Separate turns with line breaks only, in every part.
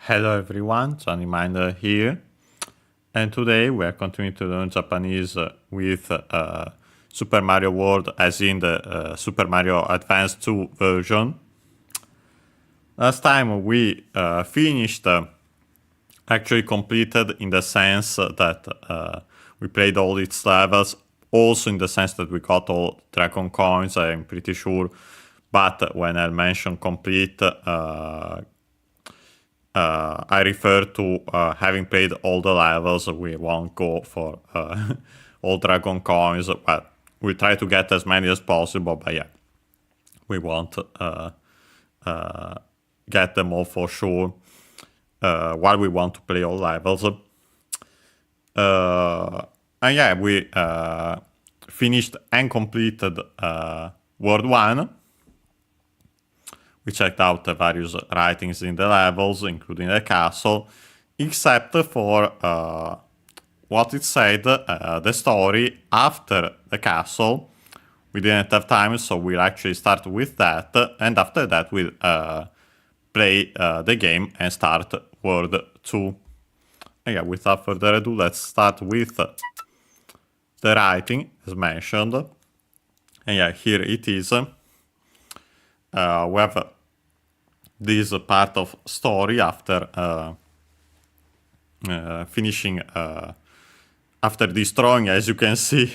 Hello everyone, Johnny Minder here, and today we are continuing to learn Japanese with Super Mario World, as in the Super Mario Advance 2 version. Last time we finished, actually completed in the sense that we played all its levels, also in the sense that we got all Dragon Coins, I'm pretty sure, but when I mention complete, I refer to having played all the levels. We won't go for all Dragon Coins, but we try to get as many as possible, but yeah, we won't get them all for sure while we want to play all levels. And yeah, we finished and completed World 1. We checked out the various writings in the levels, including the castle, except for what it said, the story after the castle. We didn't have time, so we'll actually start with that, and after that we'll play the game and start World 2. And yeah, without further ado, let's start with the writing, as mentioned. And yeah, here it is. We have this part of story after finishing, after destroying, as you can see,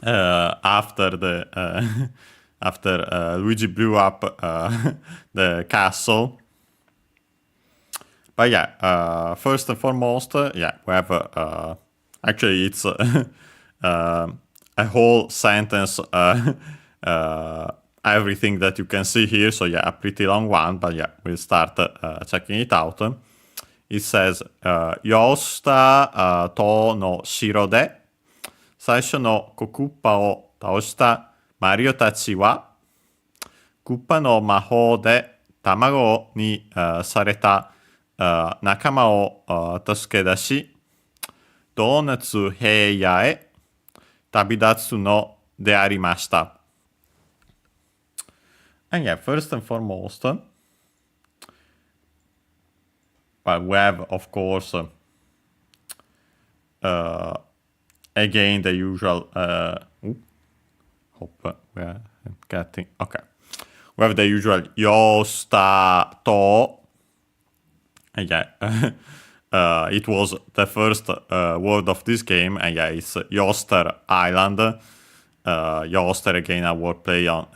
after the after Luigi blew up the castle. But yeah, first and foremost, yeah, we have actually it's a whole sentence. Everything that you can see here, so yeah, a pretty long one, but yeah, we'll start checking it out. It says, Yoshita to no shiro de saisho no kokuppa o taoshita Mario tachi wa kuppa no mahou de tamago ni sareta nakama o tasuke dashi doonatsu hei ya e tabidatsu no de arimashita. And yeah, first and foremost, well, we have, of course, again, the usual, hope we are getting, okay. We have the usual Yoshita to, and yeah, it was the first word of this game, and yeah, it's Yoster Island. Yoster, again, a wordplay on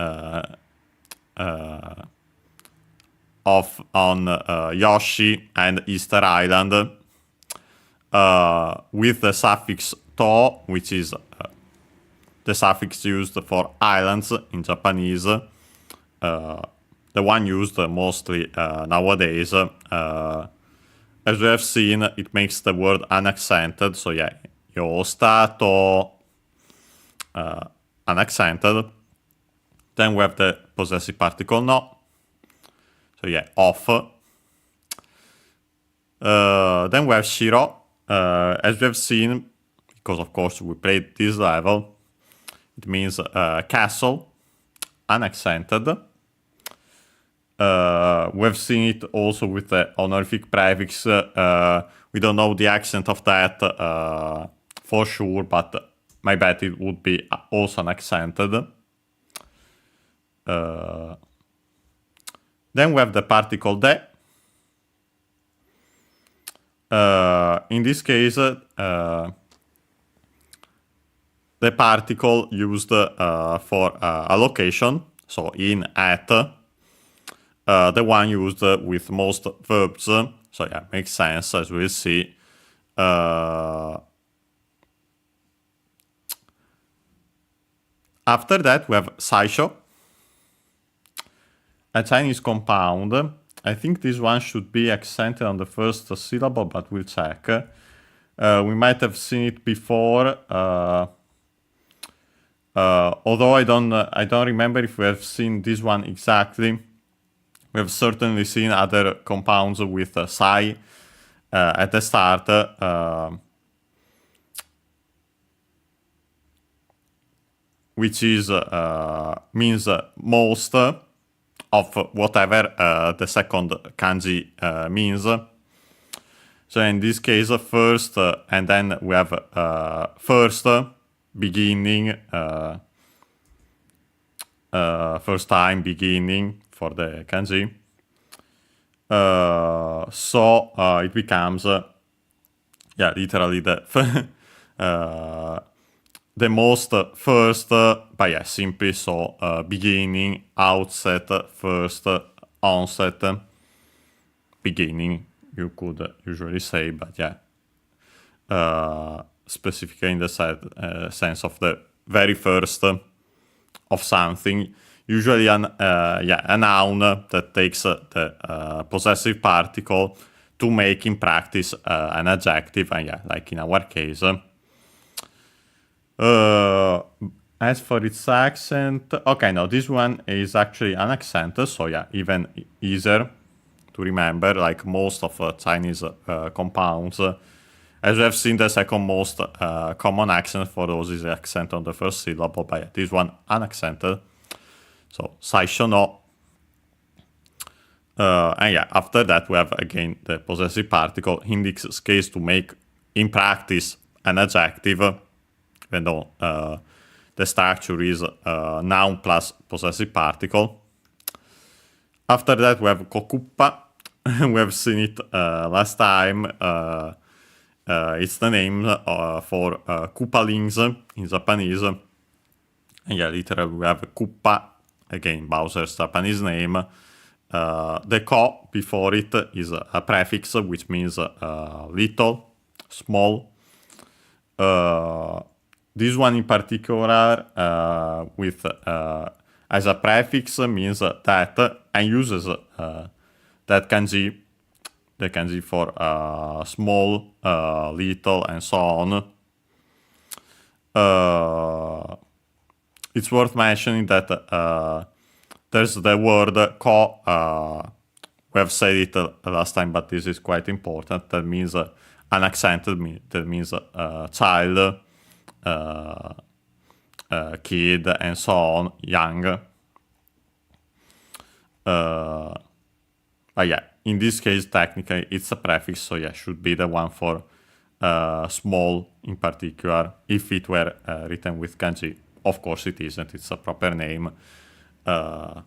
on Yoshi and Easter Island, with the suffix to, which is the suffix used for islands in Japanese, the one used mostly nowadays. As we have seen, it makes the word unaccented, so yeah, Yosta to unaccented. Then we have the possessive particle no. So yeah, off. Then we have shiro. As we have seen, because of course we played this level, it means castle, unaccented. We have seen it also with the honorific prefix. We don't know the accent of that for sure, but my bet it would be also unaccented. Then we have the particle de. In this case, the particle used for a location, so in, at, the one used with most verbs. So yeah, makes sense, as we'll see. After that, we have saisho, a Chinese compound. I think this one should be accented on the first syllable, but we'll check. We might have seen it before, although I don't remember if we have seen this one exactly. We have certainly seen other compounds with sai at the start, which is means most of whatever the second kanji means. So in this case, first, and then we have first, beginning, first time, beginning for the kanji. So it becomes, literally the most first, but yeah, simply so, beginning, outset, first, onset, beginning, you could usually say, but yeah, specifically in the sense of the very first of something, usually a noun that takes the possessive particle to make in practice an adjective, and yeah, like in our case. As for its accent, okay, no, this one is actually an accent, so yeah, even easier to remember, like most of Chinese compounds. As we have seen, the second most common accent for those is the accent on the first syllable, but yeah, this one unaccented. So, saisho no. And yeah, after that we have again the possessive particle, in this case to make in practice an adjective, even though the structure is noun plus possessive particle. After that we have kokuppa. We have seen it last time. It's the name for Koopalings in Japanese. And yeah, literally we have Koopa, again Bowser's Japanese name. The ko before it is a prefix, which means little, small. This one in particular, with as a prefix, means that, and uses that kanji, the kanji for small, little, and so on. It's worth mentioning that there's the word ko. We have said it last time, but this is quite important. That means unaccented, that means child, kid, and so on, young. But yeah, in this case, technically, it's a prefix, so yeah, should be the one for small in particular, if it were written with kanji. Of course it isn't, it's a proper name. Yeah,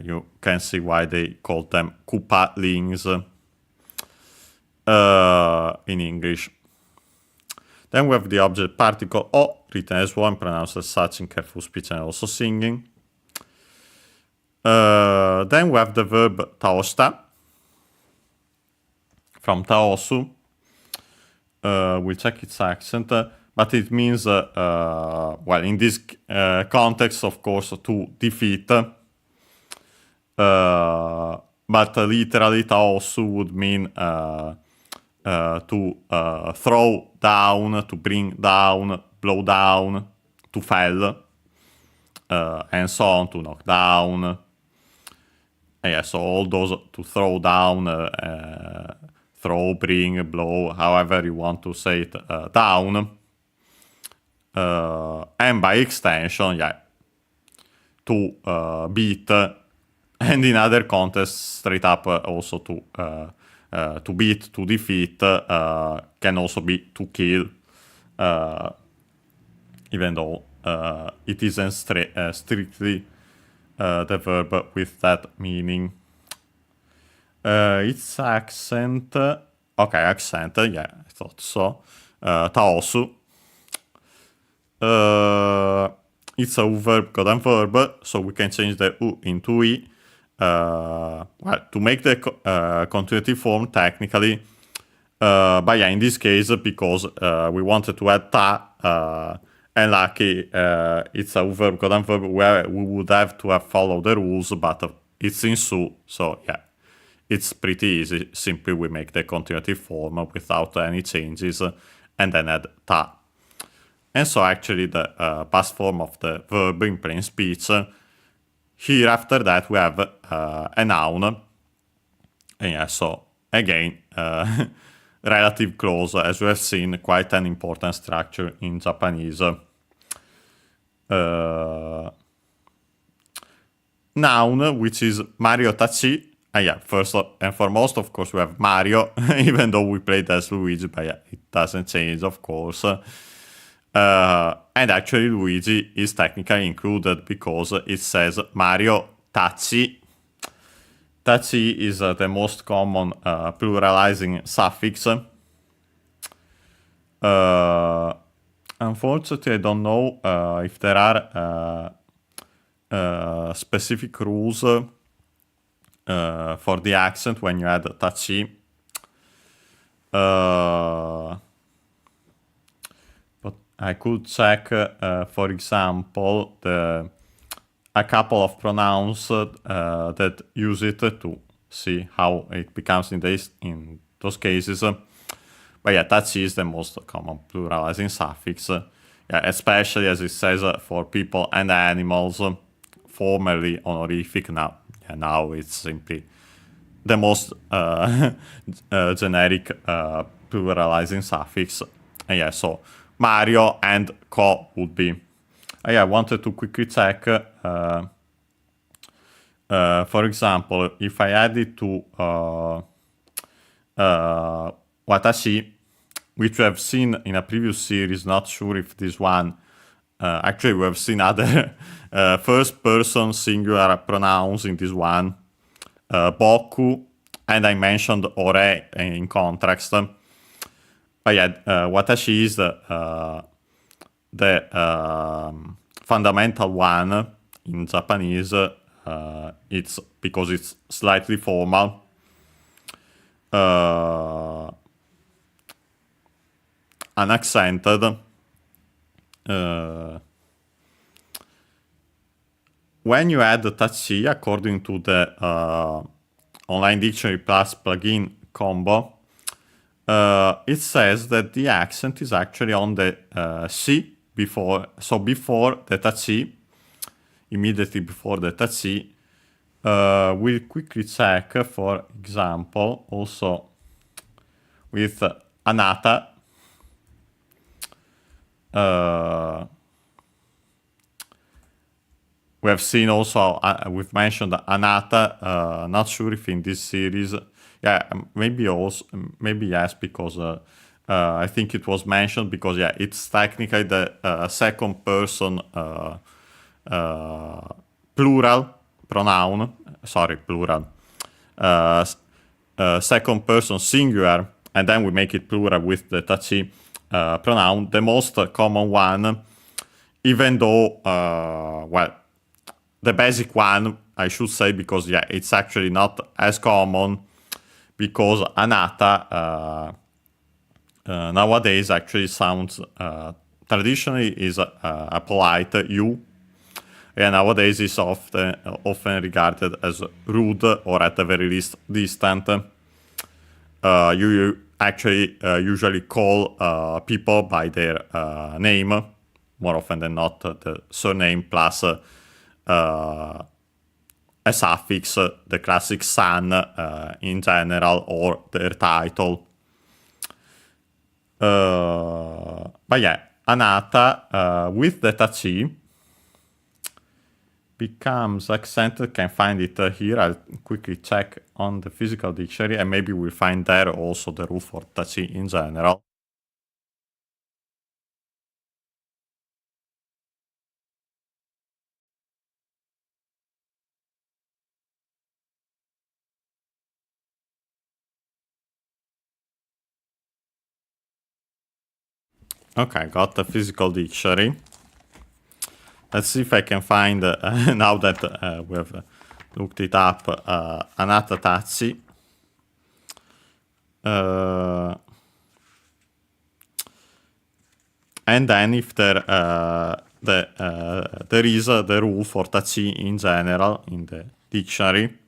you can see why they call them Koopalings in English. Then we have the object particle o, written as one, pronounced as such in careful speech and also singing. Then we have the verb taoshita, from taosu. We'll check its accent, but it means, well, in this context, of course, to defeat. But literally, taosu would mean to throw down, to bring down, blow down, to fell, and so on, to knock down. Yeah, so all those, to throw down, throw, bring, blow, however you want to say it, down. And by extension, yeah, to beat, and in other contexts, straight up also to beat, to defeat, can also be to kill, even though it isn't strictly the verb with that meaning. Its accent, okay, accent, yeah, I thought so. Taosu. It's a verb, code and verb, so we can change the u into i. Well, to make the continuative form technically, but yeah, in this case, because we wanted to add ta, and lucky, it's a verb, code and verb, where we would have to have followed the rules, but it's in su, so yeah, it's pretty easy. Simply we make the continuative form without any changes, and then add ta. And so actually the past form of the verb in plain speech. Here after that we have a noun. And yeah, so again, relative clause, as we have seen, quite an important structure in Japanese. noun, which is Mario Tachi. Yeah, first and foremost, of course, we have Mario, even though we played as Luigi, but yeah, it doesn't change, of course. And actually, Luigi is technically included because it says Mario Tachi. Tachi is the most common pluralizing suffix. Unfortunately, I don't know if there are specific rules for the accent when you add tachi. But I could check, for example, a couple of pronouns that use it to see how it becomes in those cases. But yeah, tachi is the most common pluralizing suffix. Yeah, especially as it says for people and animals, formerly honorific. Now it's simply the most generic pluralizing suffix. And yeah, so Mario and ko would be. I wanted to quickly check. For example, if I add it to watashi, which we have seen in a previous series, not sure if this one. Actually, we have seen other first-person singular pronouns in this one. Boku, and I mentioned ore in contrast. But yeah, watashi is the fundamental one in Japanese. It's because it's slightly formal. Unaccented. When you add the tachi, according to the Online Dictionary Plus plugin combo, it says that the accent is actually on the shi before. So before the tachi, immediately before the tachi, we'll quickly check, for example, also with anata. We have seen also, we've mentioned anata, not sure if in this series, yeah, maybe yes, because I think it was mentioned because, yeah, it's technically the second person plural pronoun, second person singular, and then we make it plural with the tachi pronoun, the most common one, even though, well, the basic one, I should say, because yeah, it's actually not as common, because anata nowadays actually sounds, traditionally is a polite you, and nowadays is often regarded as rude or at the very least distant. You actually usually call people by their name, more often than not the surname plus a suffix, the classic san in general, or their title. But yeah, anata with the tachi becomes accented. Can find it here. I'll quickly check on the physical dictionary, and maybe we'll find there also the rule for tachi in general. Okay, got the physical dictionary. Let's see if I can find, now that we have looked it up, anata tachi. And then if there is the rule for tachi in general in the dictionary.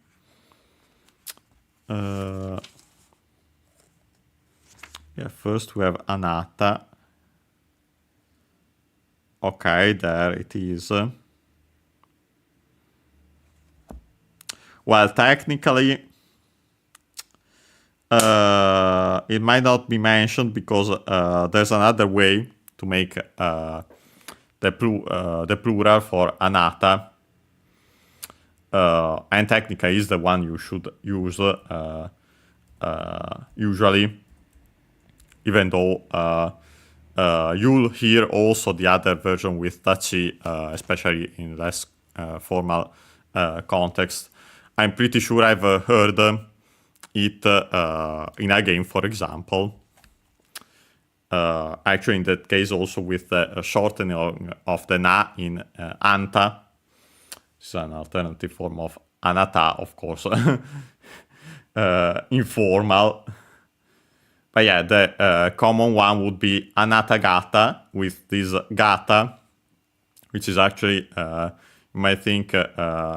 Yeah, first we have anata. Okay, there it is. Well, technically, it might not be mentioned because there's another way to make the plural for anata. and technically is the one you should use usually, even though you'll hear also the other version with Tachi, especially in less formal context. I'm pretty sure I've heard it in a game, for example. Actually, in that case, also with the shortening of the na in anta. It's an alternative form of anata, of course, informal. But yeah, the common one would be anatagata with this gata, which is actually, you might think,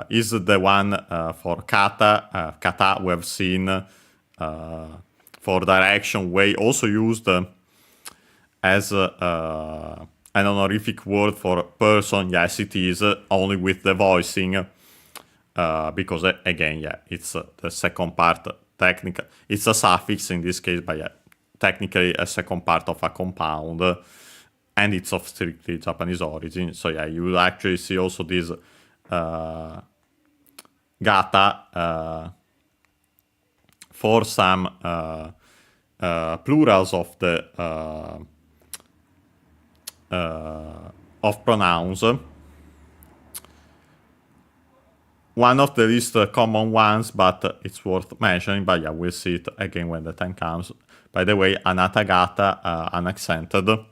is the one for kata. Kata we have seen for direction way, also used as an honorific word for person. Yes, it is, only with the voicing, because again, yeah, it's the second part. Technical, it's a suffix in this case, but yeah, technically a second part of a compound, and it's of strictly Japanese origin. So yeah, you will actually see also this gata for some plurals of the of pronouns. One of the least common ones, but it's worth mentioning. But yeah, we'll see it again when the time comes. By the way, anatagata, unaccented.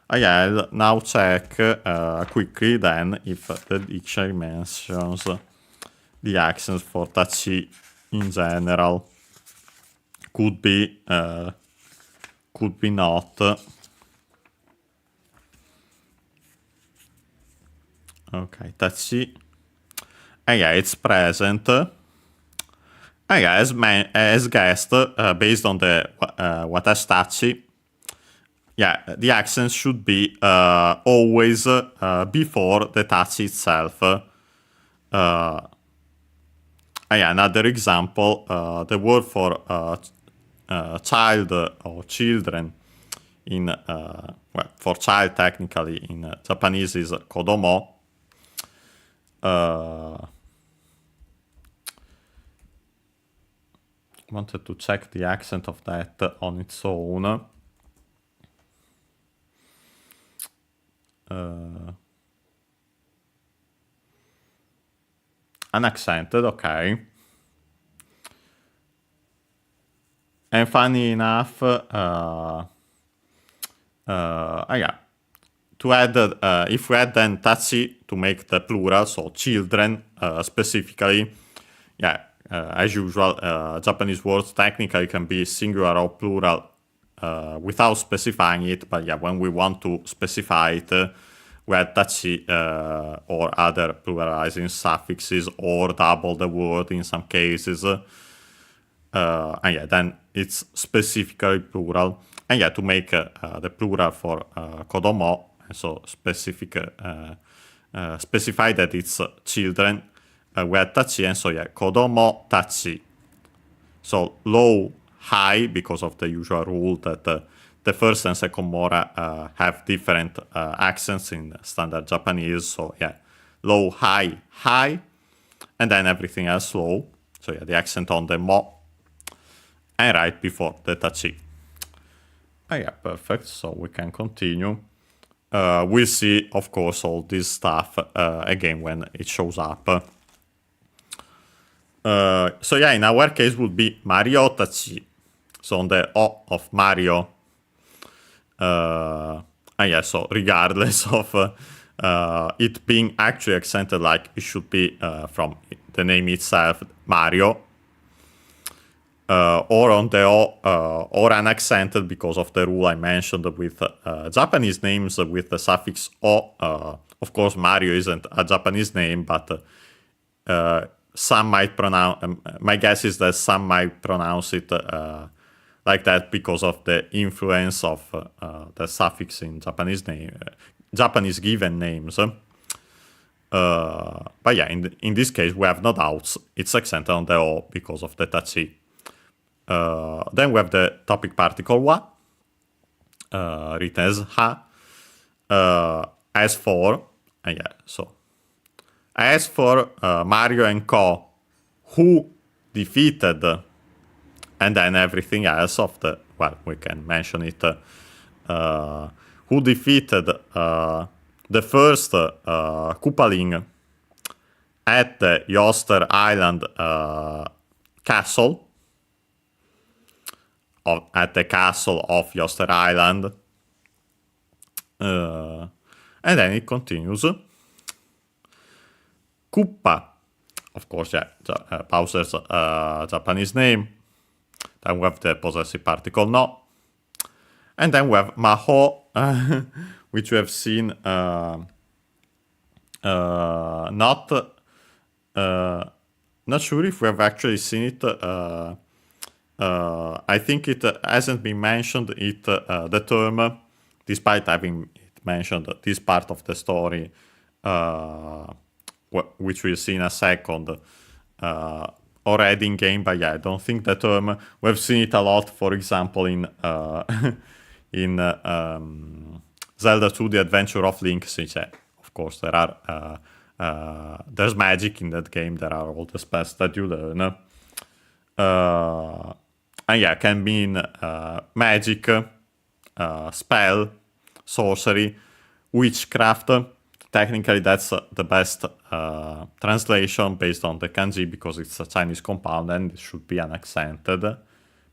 I'll now check quickly then if the dictionary mentions the accents for tachi in general. Could be not. Okay, tachi. Yeah, it's present. Yeah, as guessed, based on the watashi tachi, yeah, the accent should be always before the tachi itself. Yeah, another example, the word for child or children in well, for child technically in Japanese is kodomo. Wanted to check the accent of that on its own. Unaccented, okay. And funny enough, yeah, to add, if we add then tachi to make the plural, so children specifically, yeah, as usual, Japanese words technically can be singular or plural without specifying it, but yeah, when we want to specify it, we add tachi or other pluralizing suffixes or double the word in some cases. And yeah, then it's specifically plural. And yeah, to make the plural for kodomo, so specific, specify that it's children, we add tachi, and so yeah, kodomo tachi. So low, high, because of the usual rule that the first and second mora have different accents in standard Japanese. So yeah, low, high, high, and then everything else low. So yeah, the accent on the mo, and right before the tachi. Oh yeah, perfect. So we can continue. We'll see, of course, all this stuff again when it shows up. So yeah, in our case would be Mario tachi. So on the O of Mario. And yeah, so regardless of it being actually accented like it should be from the name itself, Mario. Or on the O, or unaccented because of the rule I mentioned with Japanese names with the suffix O. Of course, Mario isn't a Japanese name, but some might pronounce, my guess is that some might pronounce it like that because of the influence of the suffix in Japanese name, Japanese given names. But yeah, in this case, we have no doubts. It's accented on the O because of the tachi. Then we have the topic particle wa, written as ha, as for, and yeah, so As for Mario and Co, who defeated, and then everything else of the, well, we can mention it, who defeated the first Koopaling at the Yoster Island castle, at the castle of Yoster Island. And then it continues. Koopa, of course, yeah, Bowser's Japanese name. Then we have the possessive particle no. And then we have Maho, which we have seen not sure if we have actually seen it. I think it hasn't been mentioned, the term, despite having it mentioned this part of the story, which we'll see in a second, already in game. But yeah, I don't think the term, we've seen it a lot, for example, in Zelda 2: The Adventure of Link, since of course there are there's magic in that game. There are all the spells that you learn, and yeah, can mean magic, spell, sorcery, witchcraft. Technically, that's the best translation based on the kanji, because it's a Chinese compound and it should be unaccented.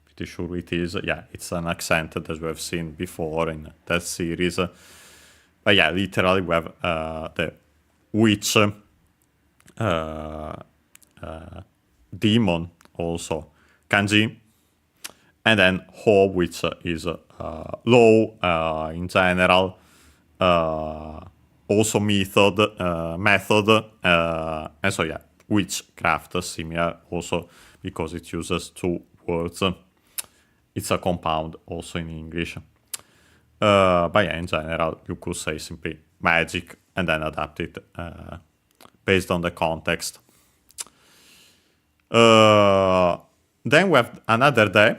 Pretty sure it is. Yeah, it's unaccented, as we have seen before in that series. But yeah, literally we have the witch, demon also, kanji, and then ho, which is law in general, also method, and so yeah, witchcraft, similar also because it uses two words. It's a compound also in English. But yeah, in general, you could say simply magic and then adapt it based on the context. Then we have another day.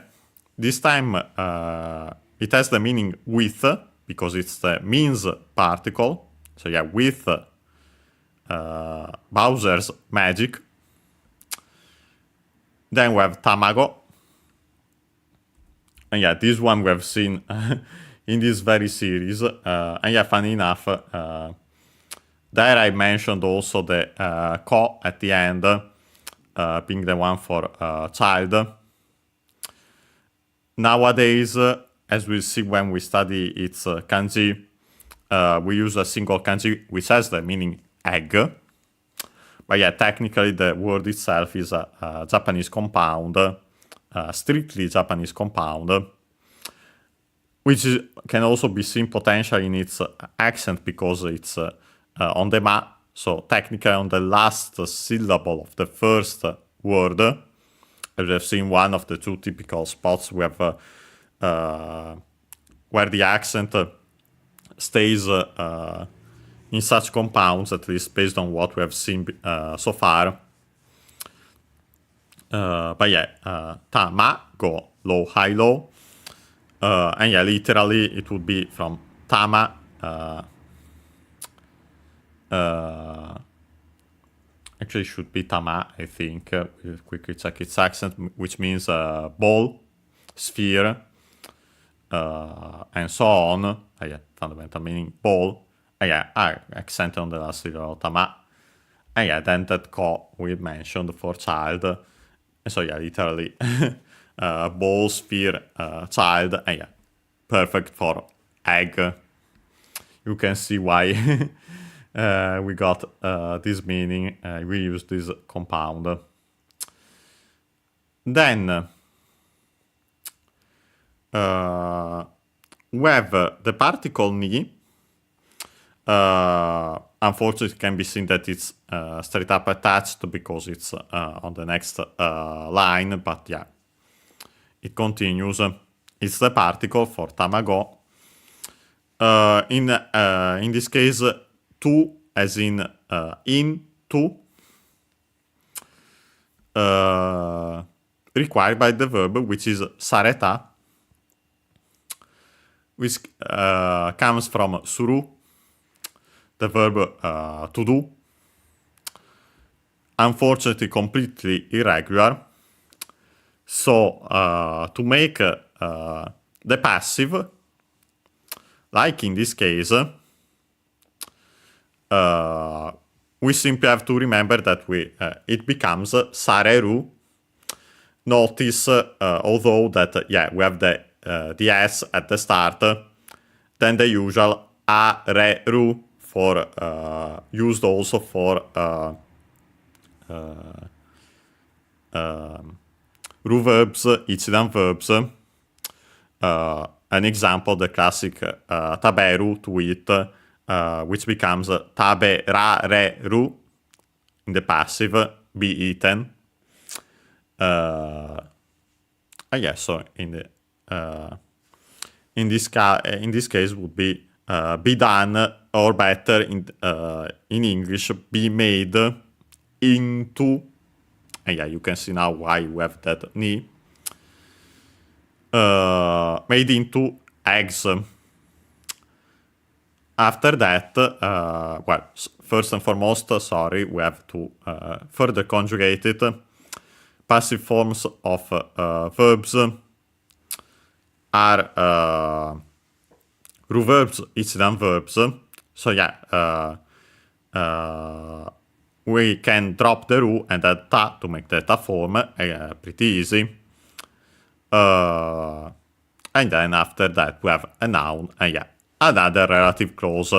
This time it has the meaning with, because it's the means particle. So yeah, with Bowser's magic. Then we have Tamago. And yeah, this one we have seen in this very series. And yeah, funny enough, there I mentioned also the ko at the end, being the one for child. Nowadays, as we'll see when we study its kanji, we use a single kanji which has the meaning egg. But yeah, technically the word itself is a Japanese compound, strictly Japanese compound, which can also be seen potentially in its accent, because it's on the ma, so technically on the last syllable of the first word. As we have seen, one of the two typical spots we have where the accent stays in such compounds, at least based on what we have seen so far. But yeah, ta, ma, go, low, high, low. And yeah, literally it would be from tama. Actually, it should be tama, I think. We'll quickly check its accent, which means ball, sphere, and so on. Yeah, fundamental meaning ball. Yeah, accent on the last syllable, tama. And yeah, then that ko we mentioned for child. And so yeah, literally ball, sphere, child. And yeah, perfect for egg. You can see why we got this meaning. We use this compound. Then we have the particle ni. Unfortunately, it can be seen that it's straight up attached because it's on the next line, but yeah, it continues. It's the particle for tamago. In this case, to, as in to, required by the verb, which is sareta, which comes from suru, the verb to do. unfortunately completely irregular. So to make the passive, like in this case, we simply have to remember that it becomes sareru. Notice, although that we have the S at the start, then the usual a, re, ru for used also for ru verbs, incident verbs. An example, the classic taberu, to eat, which becomes tabe, ra, re, ru in the passive, be eaten. So in this case would be done, or better in English, be made into. You can see now why we have that ni. Made into eggs. After that, first and foremost, we have to further conjugate it. Passive forms of verbs are ru verbs, incident verbs. So we can drop the ru and add ta to make that a form. Pretty easy. And then after that we have a noun and another relative clause.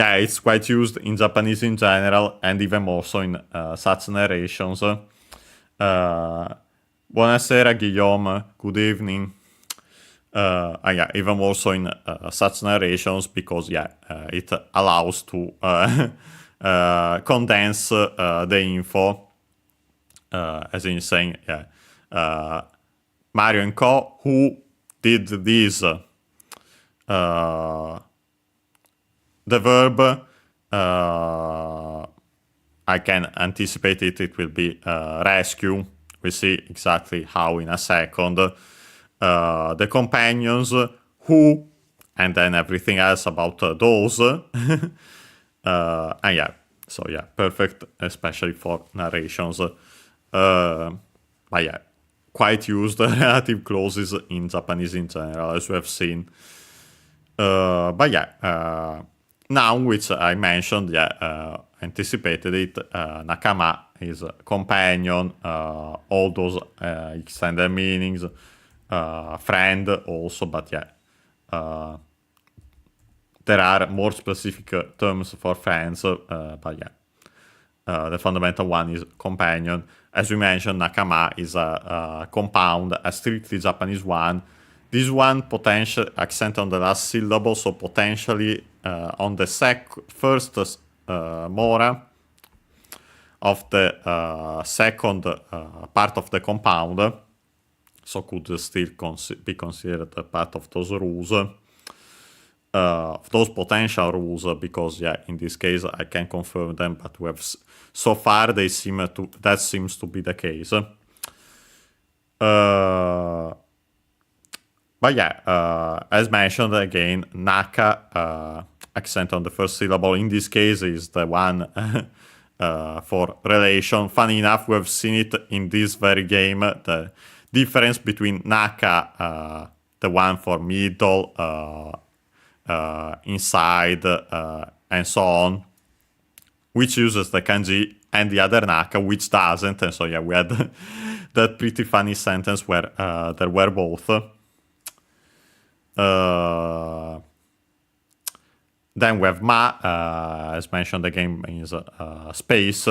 It's quite used in Japanese in general, and even more so in such narrations. Buonasera, Guillaume. Good evening. Even more so in such narrations, because it allows to condense the info, as in saying, Mario and Co. Who did this? The verb, I can anticipate it. It will be rescue. We see exactly how in a second. The companions, who, and then everything else about those. Perfect, especially for narrations. Quite used relative clauses in Japanese in general, as we have seen. Noun, which I mentioned, anticipated it. Nakama is companion, all those extended meanings. Friend also, but there are more specific terms for friends, the fundamental one is companion. As we mentioned, nakama is a compound, a strictly Japanese one. This one potential accent on the last syllable, so potentially on the first mora of the second part of the compound, so could still be considered a part of those rules, of those potential rules, because in this case I can confirm them, but we have so far that seems to be the case. As mentioned again, naka, accent on the first syllable, in this case is the one for relation. Funny enough, we have seen it in this very game, the difference between naka, the one for middle, inside, and so on, which uses the kanji, and the other naka, which doesn't. And so we had that pretty funny sentence where there were both. Then we have ma, as mentioned, the game is space.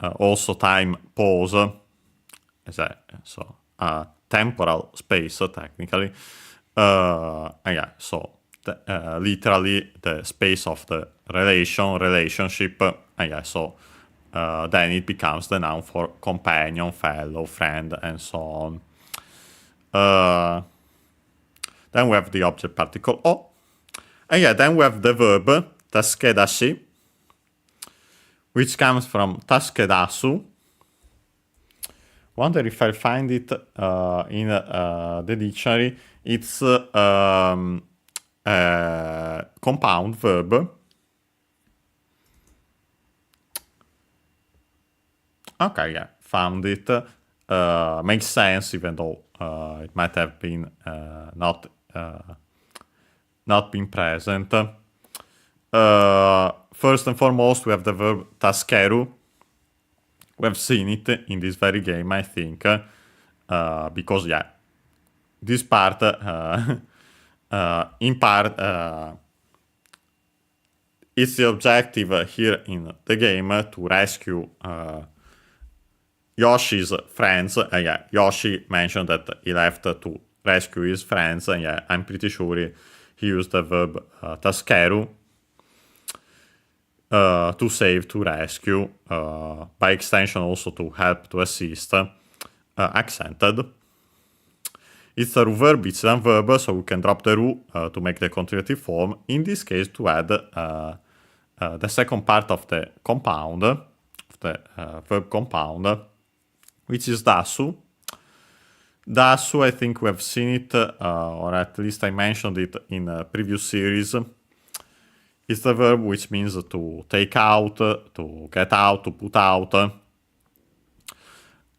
Also time, pause. Temporal space, technically. Literally the space of the relationship. Then it becomes the noun for companion, fellow, friend, and so on. Then we have the object particle o. Then we have the verb taskedashi, which comes from taskedasu. Wonder if I find it in the dictionary. It's a compound verb, Okay, yeah, found it. Makes sense, even though it might have been not been present. First and foremost, we have the verb taskeru. We have seen it in this very game, I think, because yeah, this part, in part, it's the objective here in the game to rescue Yoshi's friends. Yeah, Yoshi mentioned that he left to rescue his friends, and yeah, I'm pretty sure he used the verb taskeru to save, to rescue, by extension also to help, to assist, accented. It's a verb, it's a verb, so we can drop the ru to make the continuative form. In this case, to add the second part of the compound, of the verb compound, which is dasu. Dasu, I think we have seen it, or at least I mentioned it in a previous series. It's the verb which means to take out, to get out, to put out.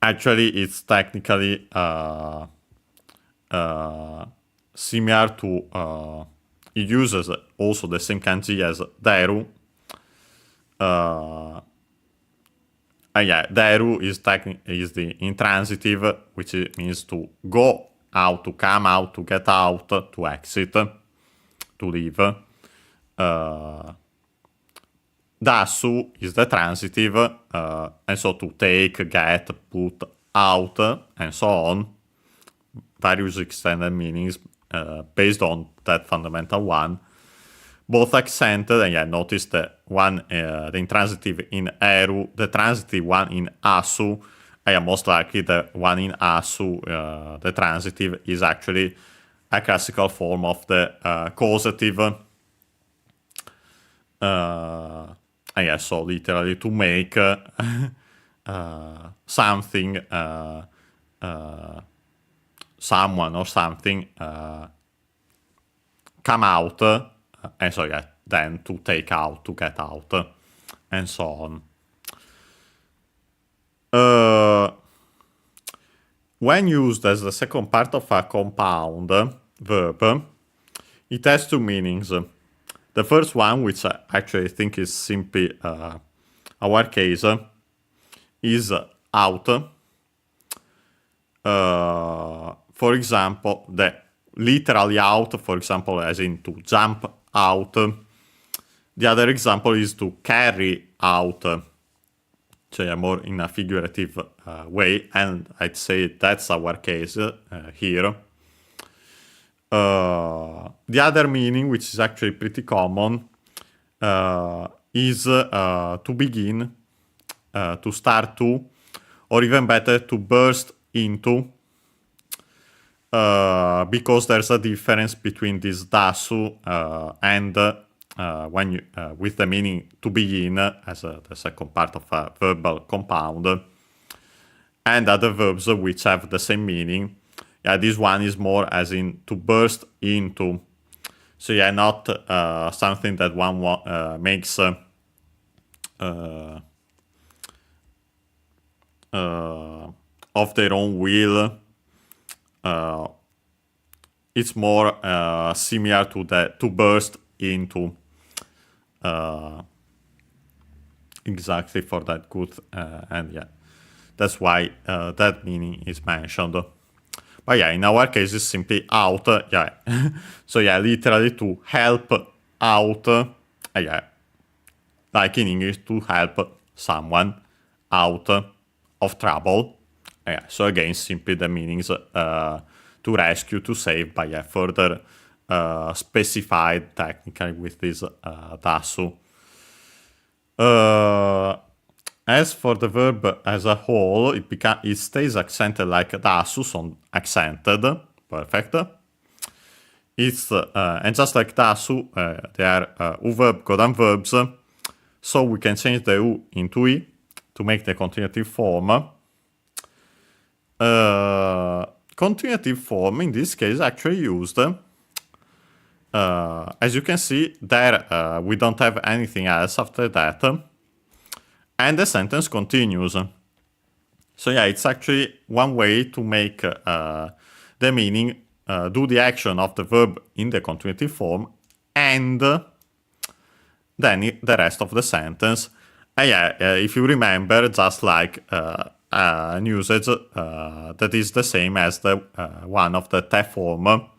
Actually, it's technically similar to, it uses also the same kanji as deru. Yeah, deru is the intransitive, which means to go out, to come out, to get out, to exit, to leave. Dasu is the transitive, and so to take, get, put, out, and so on. Various extended meanings based on that fundamental one. Both accented, and yeah, notice the one, the intransitive in eru, the transitive one in asu. Yeah, most likely the one in asu, the transitive, is actually a classical form of the causative. Yeah, so literally to make something, someone or something come out, and so yeah, then to take out, to get out, and so on. When used as the second part of a compound verb, it has two meanings. The first one, which I actually think is simply our case, is out. For example, the literally out, for example, as in to jump out. The other example is to carry out, so yeah, more in a figurative way, and I'd say that's our case here. The other meaning, which is actually pretty common, is to begin, to start to, or even better, to burst into, because there's a difference between this dasu and when you, with the meaning to begin as the second part of a verbal compound, and other verbs which have the same meaning. Yeah, this one is more as in to burst into. So yeah, not something that one makes of their own will. It's more similar to the to burst into. Exactly for that good, and yeah, that's why that meaning is mentioned. But yeah, in our case, it's simply out. Yeah, so yeah, literally to help out. Yeah, like in English, to help someone out of trouble. Yeah, so again, simply the meanings to rescue, to save, but yeah, further specified technically with this dasu. As for the verb as a whole, it stays accented like dasu, so accented, perfect. It's and just like dasu, they are u-verb codan verbs, so we can change the u into i to make the continuative form. Continuative form in this case actually used. As you can see, there we don't have anything else after that. And the sentence continues. So yeah, it's actually one way to make the meaning do the action of the verb in the continuative form and then the rest of the sentence. If you remember, just like an usage that is the same as the one of the te form.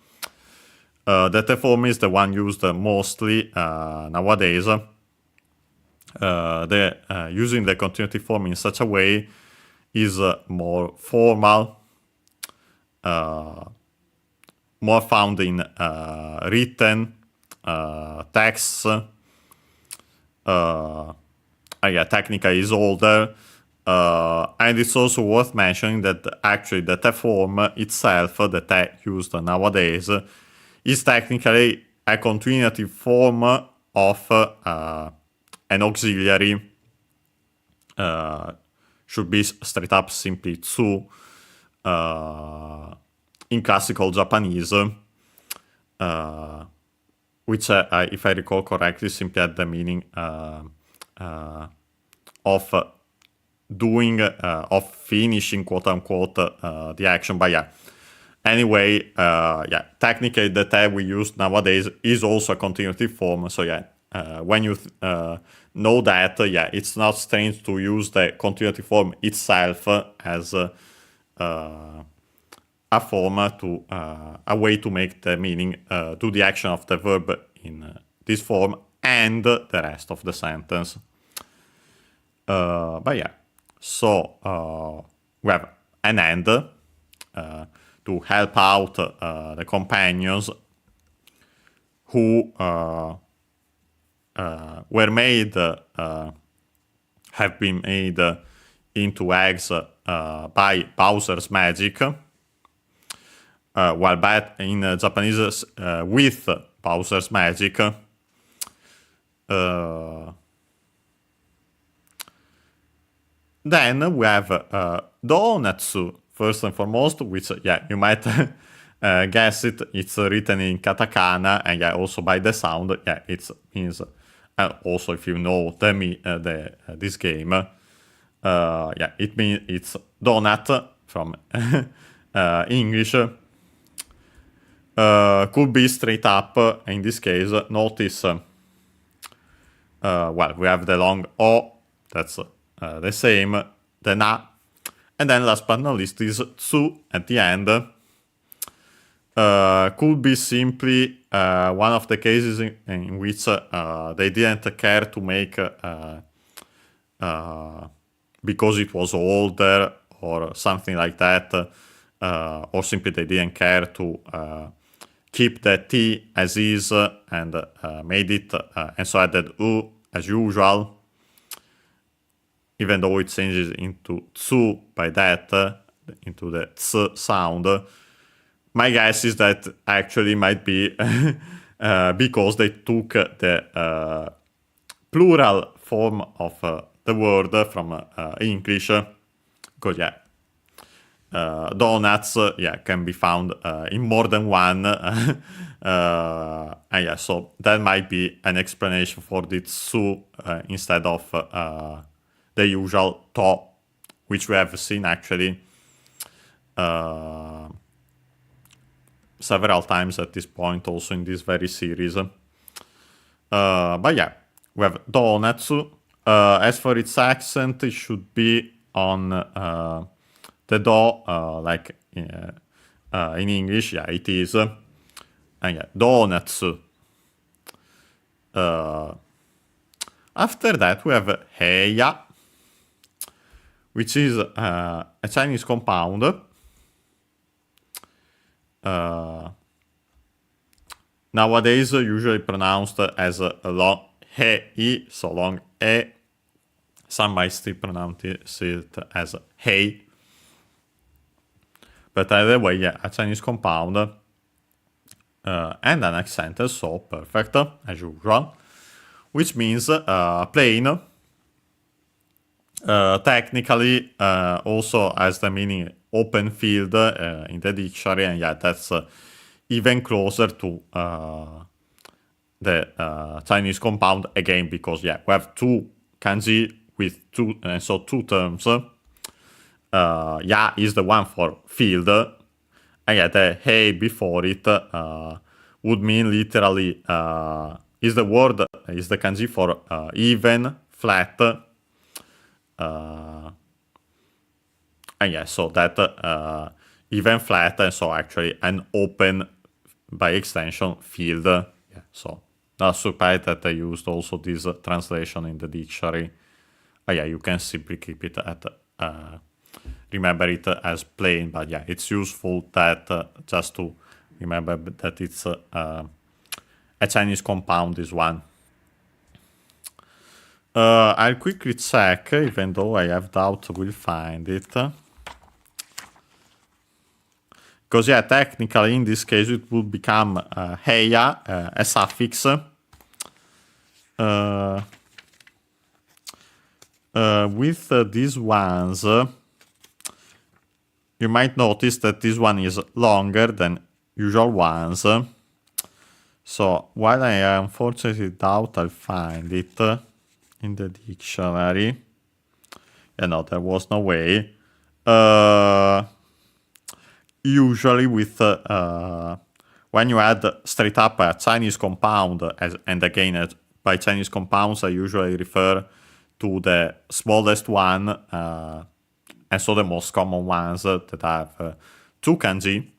The te form is the one used mostly nowadays. Using the continuative form in such a way is more formal, more found in written texts. Technica is older, and it's also worth mentioning that actually the te form itself, the te used nowadays, is technically a continuative form of an auxiliary. Should be straight up simply tsu in classical Japanese, which, if I recall correctly, simply had the meaning of doing, of finishing, quote unquote, the action. But yeah, anyway, technically the te we use nowadays is also a continuative form. So yeah, when you know that, it's not strange to use the continuative form itself as a form to a way to make the meaning do the action of the verb in this form and the rest of the sentence. But yeah, so we have an and to help out the companions who were made, have been made into eggs by Bowser's magic, while in Japanese with Bowser's magic. Then we have Donatsu, first and foremost, which, you might guess it, it's written in katakana, and also by the sound, it means, also if you know this game, it means it's donut from English. Could be straight up in this case. Notice, we have the long O, that's the same, the na, and then last but not least is tsu at the end. Could be simply one of the cases in which they didn't care to make because it was older or something like that, or simply they didn't care to keep the T as is and made it, and so added U as usual, even though it changes into tsu by that, into the ts sound. My guess is that actually might be because they took the plural form of the word from English, because donuts can be found in more than one, and so that might be an explanation for the tsu instead of the usual to, which we have seen actually several times at this point, also in this very series. But we have donatsu. As for its accent, it should be on the do, like in English. It is. And donatsu. After that, we have heiya, which is a Chinese compound. Nowadays usually pronounced as a long he, so long e. Some might still pronounce it as hey. But either way, a Chinese compound and an accent, so perfect as usual, which means plain. Technically also has the meaning open field in the dictionary, and that's even closer to the Chinese compound again, because we have two kanji with two terms. ya is the one for field, and yeah, the hey before it would mean literally is the kanji for even, flat, and yeah, so that even, flat, and so actually an open, by extension, field. Yeah, so not surprised that I used also this translation in the dictionary. But yeah, you can simply keep it at remember it as plain, but yeah, it's useful that just to remember that it's a Chinese compound, this one. I'll quickly check, even though I have doubt we'll find it. Because yeah, technically in this case it would become heya, a suffix. With these ones, you might notice that this one is longer than usual ones. So while I unfortunately doubt I'll find it in the dictionary, no, there was no way. Usually with when you add straight up a Chinese compound, and again by Chinese compounds I usually refer to the smallest one, and so the most common ones that have two kanji.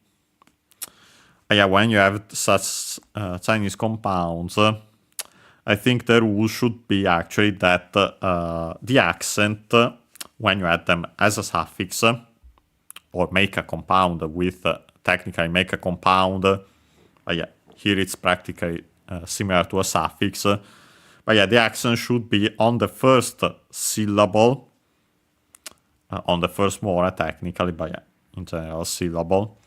Yeah, when you have such Chinese compounds, I think the rule should be actually that the accent, when you add them as a suffix, or make a compound with, technically make a compound, yeah, here it's practically similar to a suffix, but yeah, the accent should be on the first syllable, on the first mora technically, but yeah, in general syllable,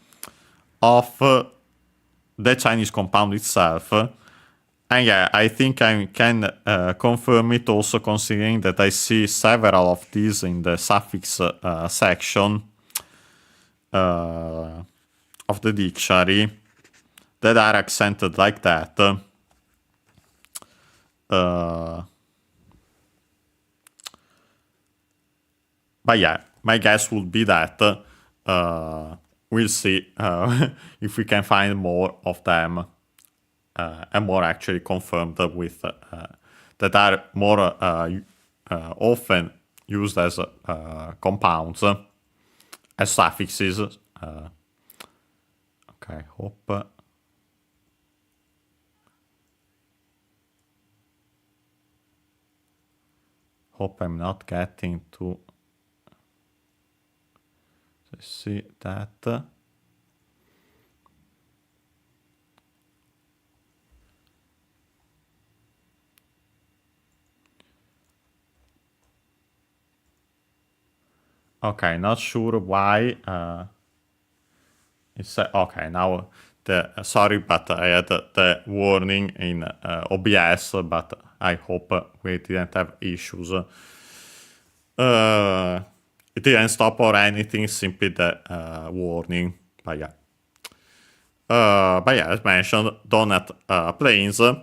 of the Chinese compound itself. And yeah, I think I can confirm it also, considering that I see several of these in the suffix section of the dictionary that are accented like that. But yeah, my guess would be that we'll see if we can find more of them, and more actually confirmed with that are more often used as compounds, as suffixes. Okay, hope I'm not getting to see that. Okay, not sure why. It's okay now. Sorry, but I had the warning in OBS, but I hope we didn't have issues. It didn't stop or anything, simply the warning. But yeah. As mentioned, donut planes. Then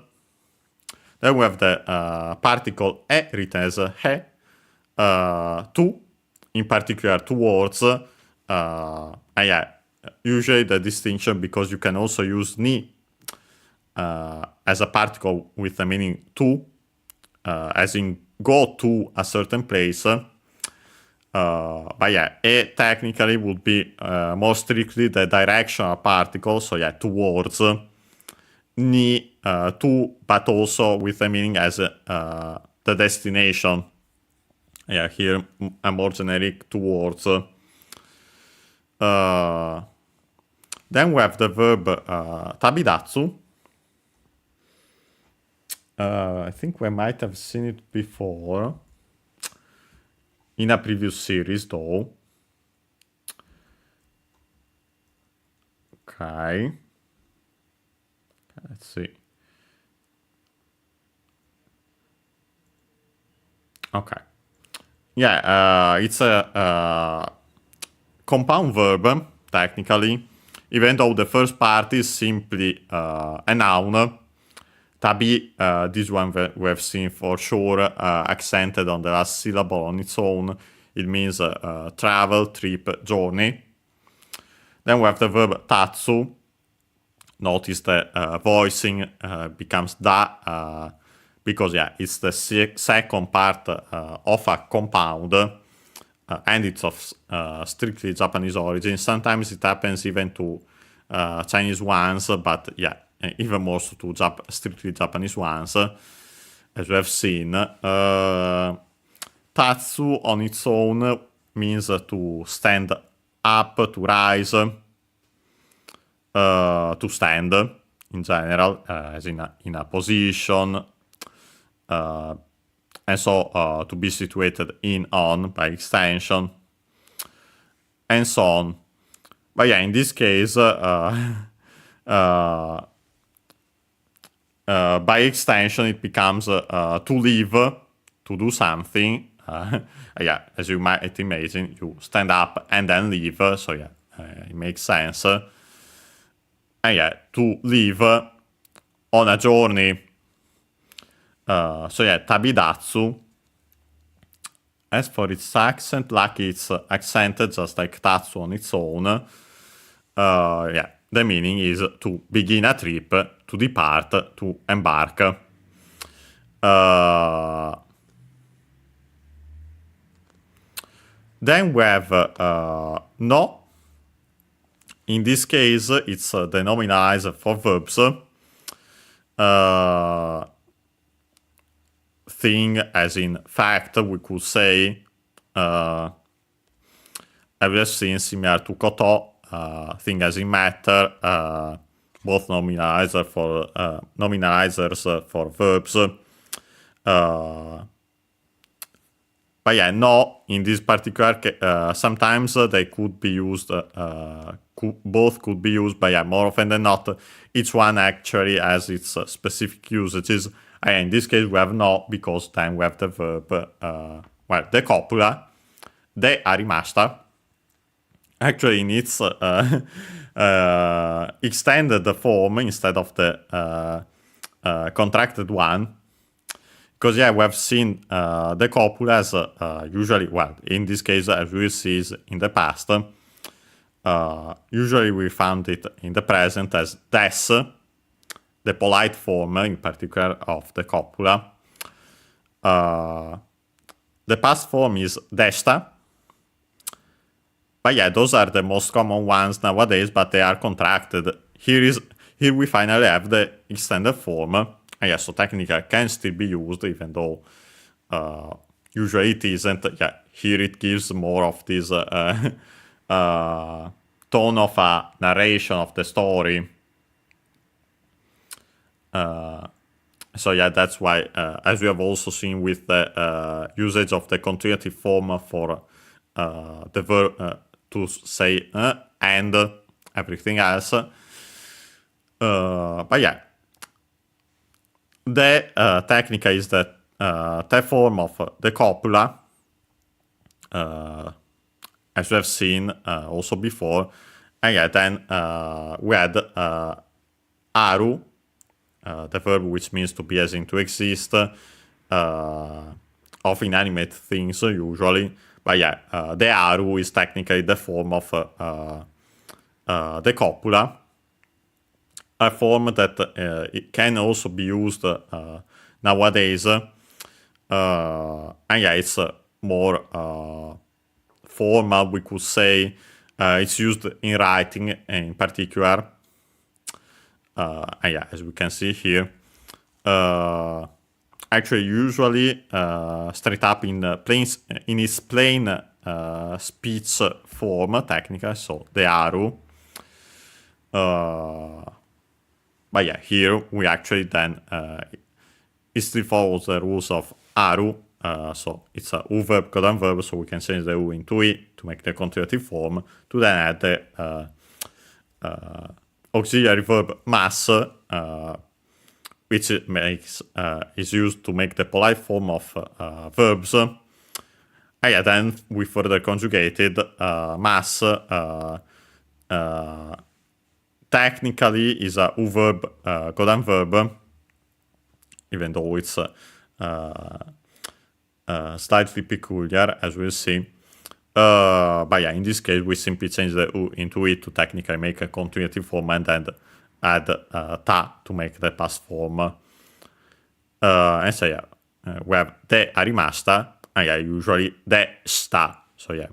we have the particle e written as he, to, in particular towards. Yeah, usually the distinction, because you can also use ni as a particle with the meaning to, as in go to a certain place. But yeah, e technically would be more strictly the directional particle, so yeah, towards. Ni to, but also with the meaning as the destination. Yeah, here a more generic towards. Then we have the verb tabidatsu. I think we might have seen it before in a previous series, though. Okay. Let's see. Okay. Yeah, it's a compound verb, technically, even though the first part is simply a noun. Tabi, this one we have seen for sure, accented on the last syllable on its own, It means travel, trip, journey. Then we have the verb tatsu. Notice the voicing becomes da, because it's the second part of a compound, and it's of strictly Japanese origin. Sometimes it happens even to Chinese ones, but even more so to strictly Japanese ones, as we have seen. Tatsu on its own means to stand up, to rise, to stand in general, as in a position, and so to be situated in, on, by extension, and so on. But in this case, by extension, it becomes to leave, to do something. As you might imagine, you stand up and then leave, so it makes sense. And to leave on a journey. Tabidatsu. As for its accent, lucky it's accented just like tatsu on its own. The meaning is to begin a trip, to depart, to embark. Then we have no. In this case, it's the nominalizer for verbs. Thing, as in fact, we could say, as we have seen, similar to koto, thing as in matter, both nominalizers for verbs. But no, in this particular case, sometimes they could be used, both could be used, but more often than not, each one actually has its specific usages. In this case, we have no, because then we have the verb, the copula, de arimashita. Actually, in its extended form instead of the contracted one. Because we have seen the copula as usually, in this case, as we see in the past, usually we found it in the present as des, the polite form in particular of the copula. The past form is desta. But those are the most common ones nowadays, but they are contracted. Here we finally have the extended form. So technically it can still be used, even though usually it isn't. Here it gives more of this tone of a narration of the story. That's why, as we have also seen with the usage of the continuative form for the verb to say and everything else. The technica is the form of the copula, as we have seen also before. And then we had aru, the verb which means to be, as in to exist, of inanimate things usually. But the aru is technically the form of the copula. A form that it can also be used nowadays, and it's more formal, we could say. It's used in writing in particular, as we can see here. Actually, usually straight up in its plain speech form, technically, so the aru. But here we actually then it still follows the rules of aru. So it's a u verb, coda verb, so we can change the u into i to make the continuative form, to then add the auxiliary verb mas, which is used to make the polite form of verbs. And then we further conjugated mas. Technically is a u verb, coda verb, even though it's slightly peculiar, as we'll see. But yeah, in this case, we simply change the U into it to technically make a continuity form and then add ta to make the past form. And so yeah, we have the è rimasta, and yeah, usually the sta. So yeah.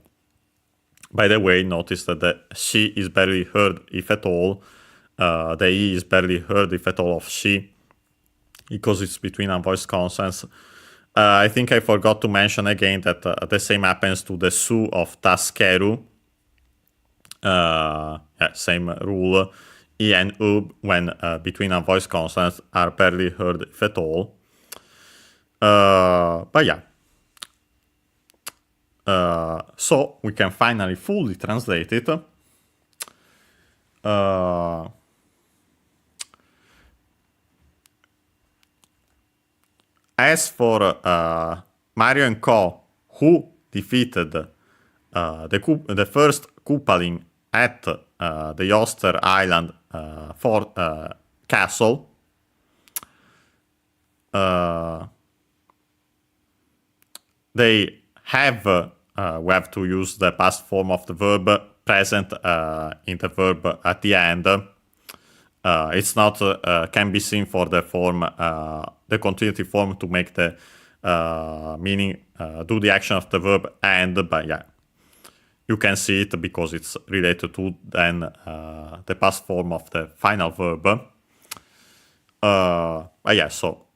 By the way, notice that the she is barely heard, if at all. The E is barely heard, if at all, of she, because it's between unvoiced consonants. I think I forgot to mention again that the same happens to the su of taskeru. Yeah, same rule. E and U, when between unvoiced consonants, are barely heard, if at all. But yeah. So we can finally fully translate it. As for Mario and Co, who defeated the first Koopaling at the Yoster Island castle, they we have to use the past form of the verb present in the verb at the end. It's not can be seen for the form, the continuity form, to make the meaning do the action of the verb and, but yeah, you can see it because it's related to then the past form of the final verb. But yeah, so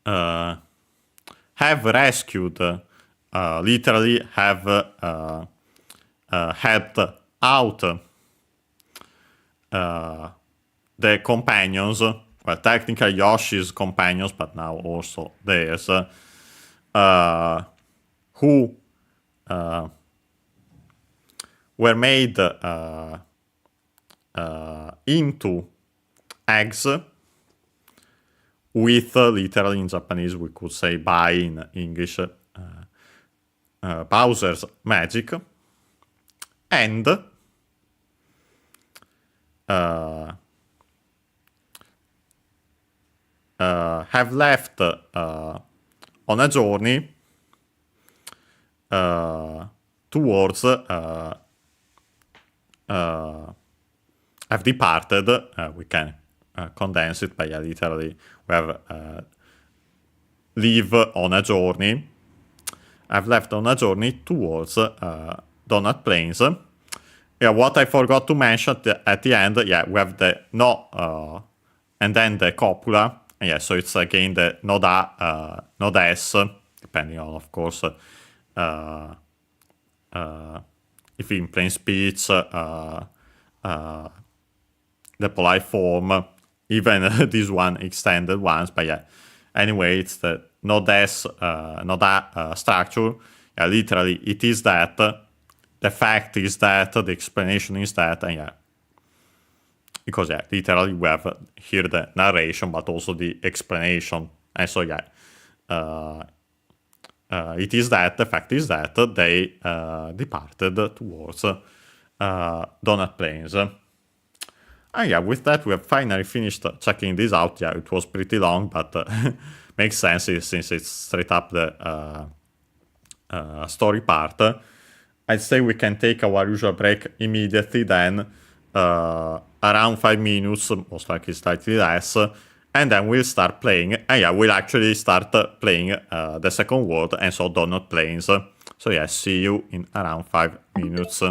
have rescued, literally have helped out the companions, well, technically Yoshi's companions, but now also theirs, who were made into eggs with, literally in Japanese we could say by, in English, Bowser's magic, and have left on a journey towards, have departed, we can condense it by literally, we have leave on a journey, I've left on a journey towards Donut Plains. Yeah, what I forgot to mention at the end, yeah, we have the no and then the copula. And yeah, so it's again the no da, no des, depending on, of course, if in plain speech, the polite form, even this one extended ones, but yeah. Anyway, it's the no des, no da structure. Yeah, literally, it is that. The fact is that, the explanation is that, and yeah. Because yeah, literally we have here the narration, but also the explanation. And so yeah, it is that, the fact is that they departed towards Donut Plains. And yeah, with that we have finally finished checking this out. Yeah, it was pretty long, but makes sense since it's straight up the story part. I'd say we can take our usual break immediately then, around 5 minutes, most likely slightly less, and then we'll start playing, and yeah, we'll actually start playing the second world, and so Donut Plains. So yeah, see you in around 5 minutes.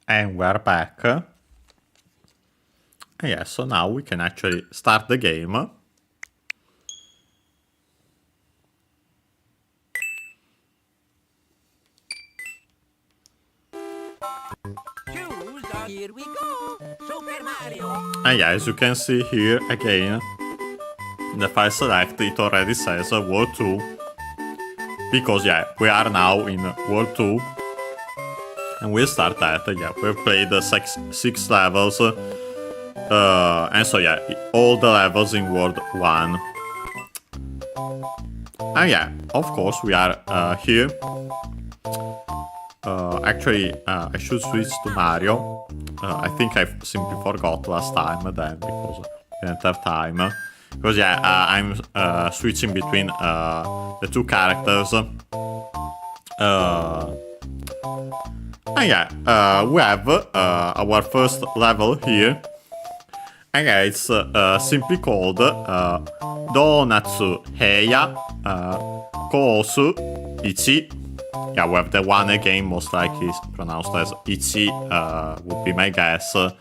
And we're back. Yeah, so now we can actually start the game.
Here we go! Super Mario!
And yeah, as you can see here again, the file select, it already says World 2. Because yeah, we are now in World 2. And we'll start that. Yeah, we've played six levels. And so yeah, all the levels in World 1. And yeah, of course we are here. Actually, I should switch to Mario. I think I simply forgot last time then because I didn't have time. Because yeah, I'm switching between the two characters. And yeah, we have our first level here. And yeah, it's simply called Donutsへいや Course 1. Yeah, we have the one again, most likely is pronounced as Ichi, would be my guess. So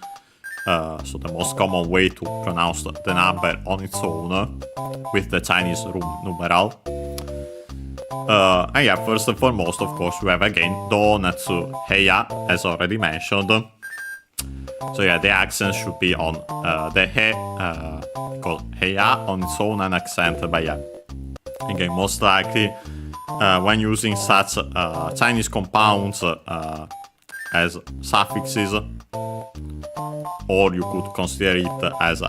the most common way to pronounce the number on its own, with the Chinese numeral. And yeah, first and foremost, of course, we have again Donutsへいや, as already mentioned. So yeah, the accent should be on the he, becauseへいや on its own an accent, but yeah. Again, most likely, when using such Chinese compounds as suffixes, or you could consider it as a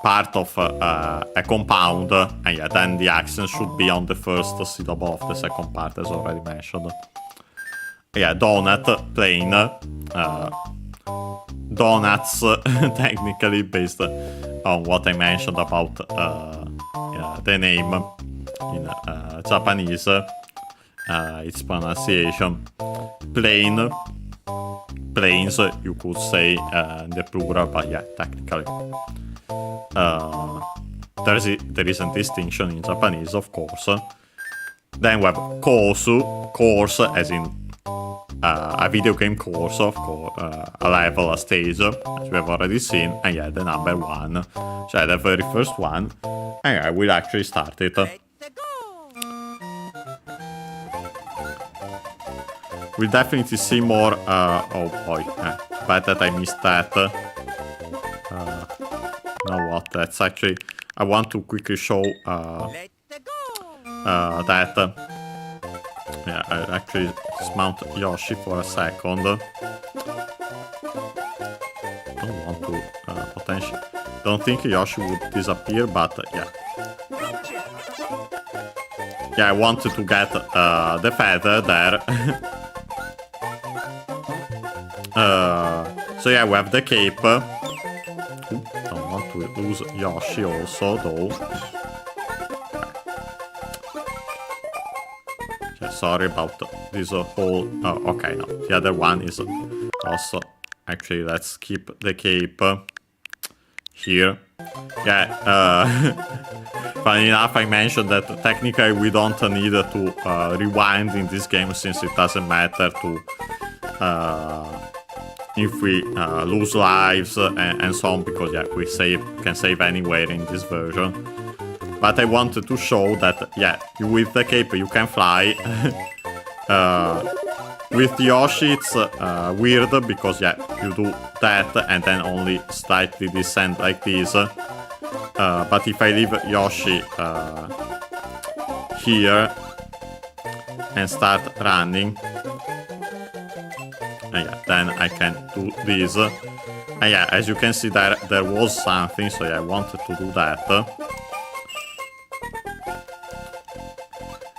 part of a compound, and yeah, then the accent should be on the first syllable of the second part, as already mentioned. Yeah, donut, plain, donuts, technically based on what I mentioned about the name in Japanese, its pronunciation. Plain, plains, you could say in the plural, but yeah, technically. There is a distinction in Japanese, of course. Then we have course, as in a video game course, of course, a level, a stage, as we have already seen, and yeah, the number 1, so yeah, the very first one, and I will actually start it. We'll definitely see more, oh boy, bad that I missed that. Know what, that's actually, I want to quickly show that. Yeah, I'll actually dismount Yoshi for a second. Don't want to potentially. Don't think Yoshi would disappear, but yeah. Yeah, I wanted to get the feather there. So yeah, we have the cape. Ooh, don't want to lose Yoshi also, though. Sorry about this whole... okay, no. The other one is also... Actually, let's keep the cape here. Yeah, funny enough, I mentioned that technically we don't need to rewind in this game, since it doesn't matter to... if we lose lives and so on, because yeah, we can save anywhere in this version. But I wanted to show that, yeah, with the cape you can fly. With Yoshi it's weird, because yeah, you do that and then only slightly descend like this. But if I leave Yoshi here and start running, yeah, then I can do this. And yeah, as you can see, there was something, so yeah, I wanted to do that.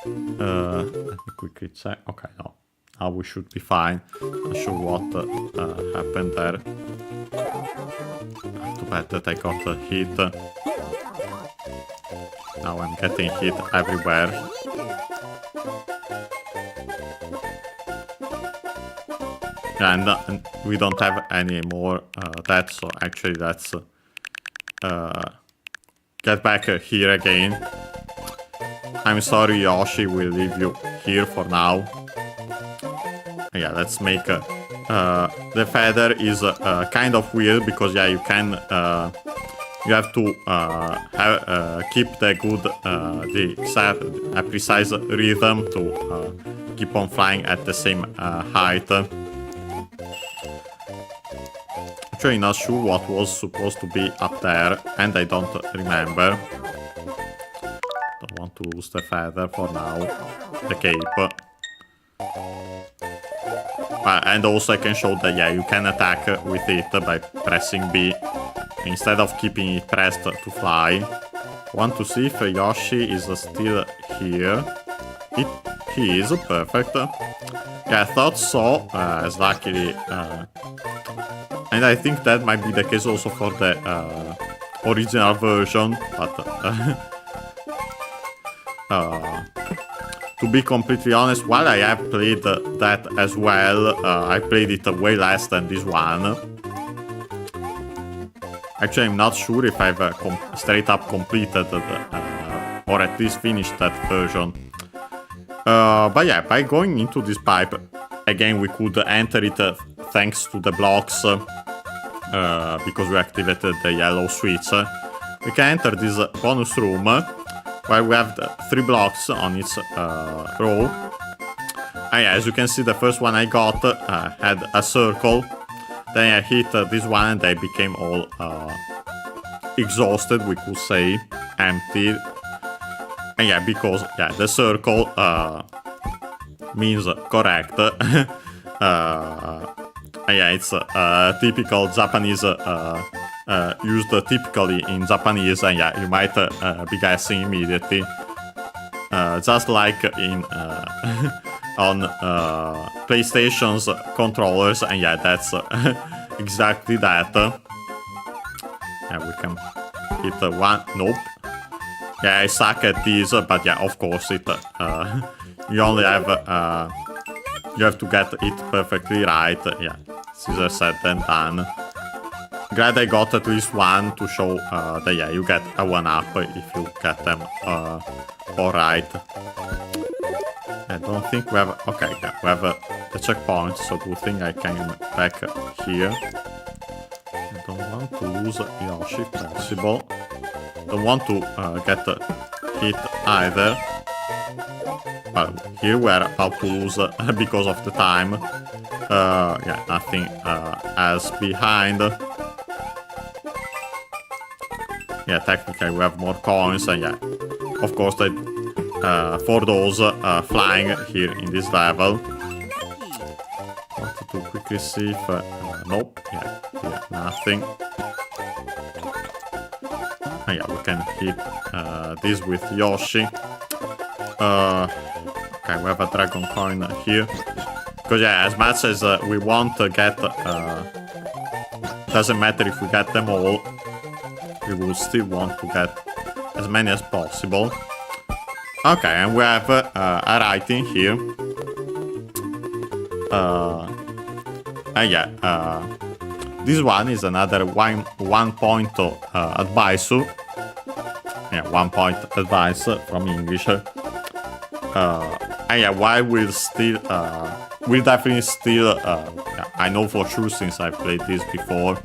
Let me quickly check. Okay, no. Now we should be fine. Not sure what happened there. Too bad that I got hit. Now I'm getting hit everywhere. And we don't have any more that, so actually let's get back here again. I'm sorry, Yoshi, we'll leave you here for now. Yeah, let's make the feather is kind of weird because you can you have to keep the good the precise rhythm to keep on flying at the same height. Actually, not sure what was supposed to be up there, and I don't remember. Don't want to lose the feather for now. The cape. And also I can show that you can attack with it by pressing B instead of keeping it pressed to fly. Want to see if Yoshi is still here. He is, perfect. Yeah, I thought so, as luckily. And I think that might be the case also for the original version, but to be completely honest, while I have played that as well, I played it way less than this one. Actually, I'm not sure if I've straight up completed or at least finished that version. But yeah, by going into this pipe, again, we could enter it thanks to the blocks, because we activated the yellow switch. We can enter this bonus room, where we have the 3 blocks on each row. And yeah, as you can see, the first one I got had a circle. Then I hit this one and they became all exhausted, we could say, empty. And yeah, because the circle means correct. And yeah, it's typical Japanese, used typically in Japanese, and yeah, you might be guessing immediately. Just like in on PlayStation's controllers, and yeah, that's exactly that. And we can hit one. Nope. Yeah, I suck at these, but yeah, of course it. You only have you have to get it perfectly right. Yeah, easier said than done. Glad I got at least one to show that yeah, you get a 1-up if you get them all right. I don't think we have. Okay, yeah, we have the checkpoint, so good thing I came back here. I don't want to lose Yoshi if possible. Don't want to get hit either. Well, here we're about to lose because of the time. Yeah, nothing else behind. Yeah, technically we have more coins, and yeah, of course they for those flying here in this level. Wanted to quickly see if nope, yeah, nothing. And yeah, we can hit this with Yoshi. Okay, we have a dragon coin here. Because yeah, as much as we want to get, doesn't matter if we get them all, we will still want to get as many as possible. Okay, and we have a writing here. And yeah, this one is another one point advice. Yeah, 1 point advice from English. And yeah, while we'll still, we'll definitely still, yeah, I know for sure since I've played this before,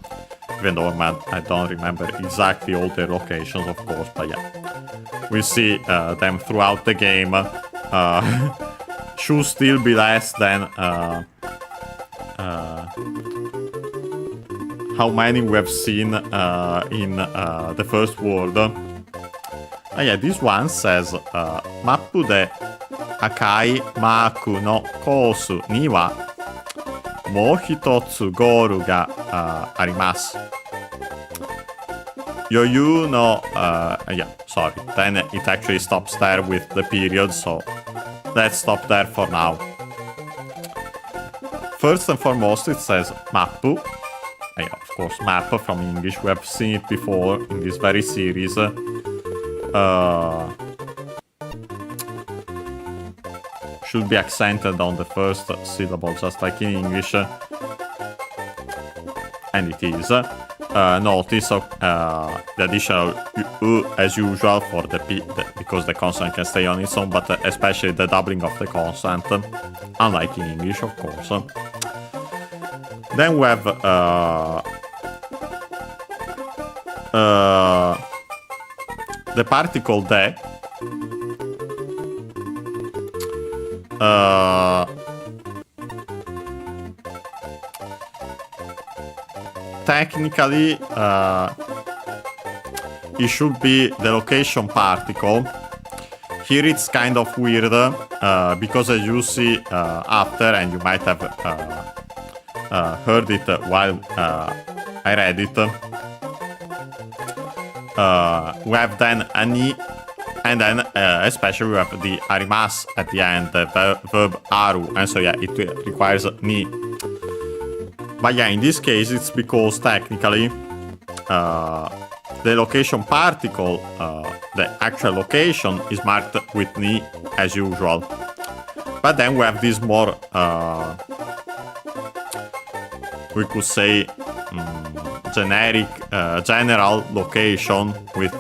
even though I don't remember exactly all the locations, of course, but yeah, we'll see them throughout the game. Should still be less than how many we have seen in the first world. Yeah, this one says Mappu de Akai Maku no Kosu ni wa mou hitotsu goal ga arimasu. Yoyu no yeah, sorry. Then it actually stops there with the period, so let's stop there for now. First and foremost, it says Mappu. Yeah, of course, map from English. We have seen it before in this very series. Should be accented on the first syllable, just like in English. And it is. Notice the additional U as usual for the P, because the consonant can stay on its own, but especially the doubling of the consonant, unlike in English, of course. Then we have the particle de. Technically, it should be the location particle. Here it's kind of weird because as you see after, and you might have heard it while I read it, we have then an I, and then especially we have the arimas at the end, the verb aru, and so yeah, it requires ni. But yeah, in this case, it's because technically the location particle, the actual location, is marked with ni as usual. But then we have this more, we could say, generic, general location with,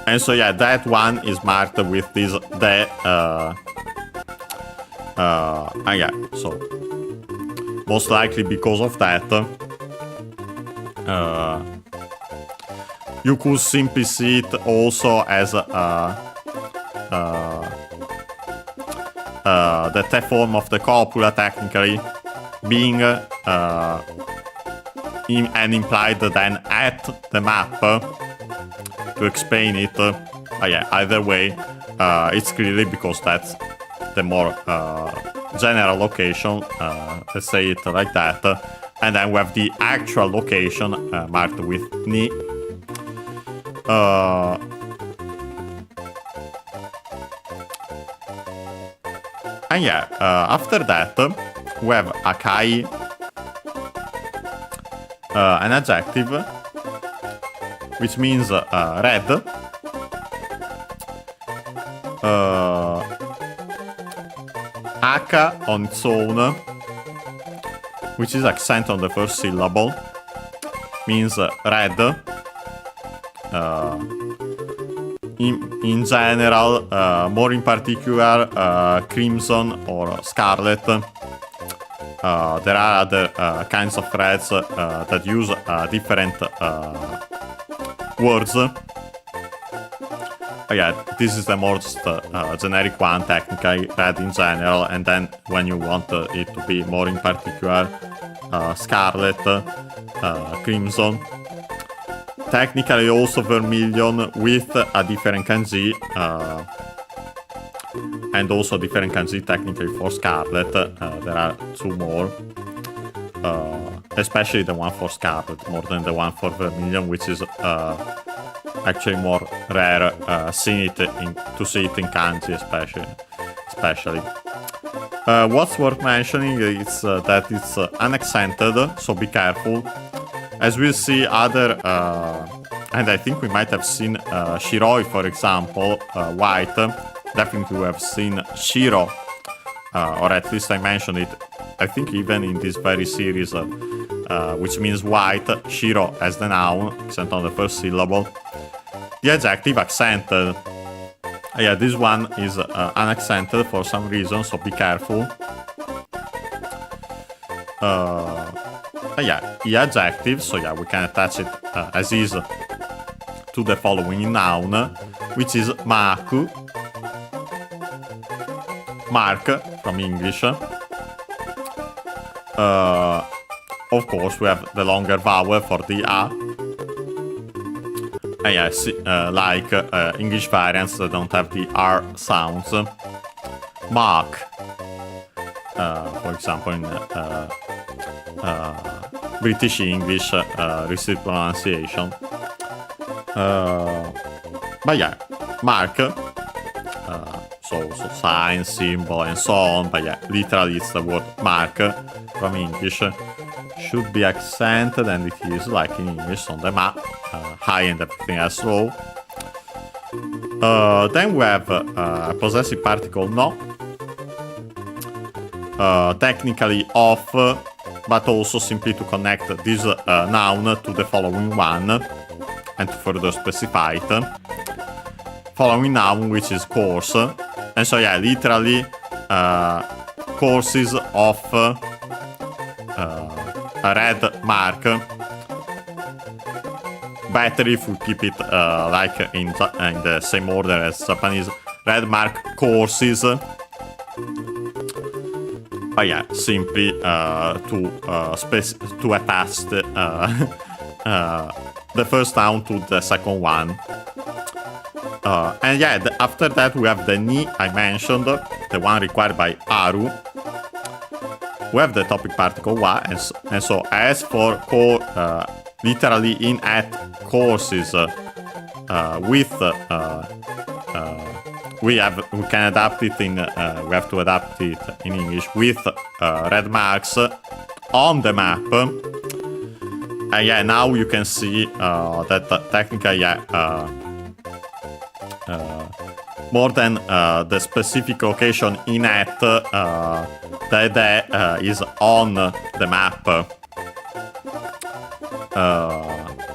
and so yeah, that one is marked with this the. Yeah, so most likely because of that, you could simply see it also as the te form of the copula, technically being and implied then at the map to explain it. Yeah, either way, it's clearly because that's the more general location, let's say it like that, and then we have the actual location marked with ni. And yeah, after that we have akai, an adjective which means red. Aka on its own, which is accent on the first syllable, means red. In general, more in particular, crimson or scarlet. There are other kinds of reds that use different words. Yeah, this is the most generic one, technically, red in general, and then when you want it to be more in particular, scarlet, crimson. Technically also vermilion with a different kanji, and also different kanji technically for scarlet. There are two more, especially the one for scarlet, more than the one for vermilion, which is actually more rare to see it in kanji, especially. What's worth mentioning is that it's unaccented, so be careful. As we'll see other, and I think we might have seen shiroi, for example, white. Definitely we have seen shiro, or at least I mentioned it, I think even in this very series, which means white, shiro as the noun, accent on the first syllable. The adjective accented. Yeah, this one is unaccented for some reason, so be careful. Yeah, the adjective, so yeah, we can attach it as is to the following noun, which is maku, mark from English. Of course, we have the longer vowel for the a. And yes, like English variants that don't have the R sounds. Mark, for example, in British English, received pronunciation. But yeah, mark, so sign, symbol, and so on. But yeah, literally it's the word mark from English. Should be accented, and it is like in English on the ma, high and everything else low. Then we have a possessive particle no. Technically off, but also simply to connect this noun to the following one, and to further specify it. Following noun, which is course. And so yeah, literally courses of a red mark. Better if we keep it like in the same order as Japanese. Red mark courses. But yeah, simply to attach the first noun to the second one. And yeah, after that we have the ni I mentioned, the one required by Aru. We have the topic particle wa, and so as for literally in at courses with we can adapt it in we have to adapt it in English with red marks on the map. And yeah, now you can see that technically, yeah, more than the specific location in at, the is on the map.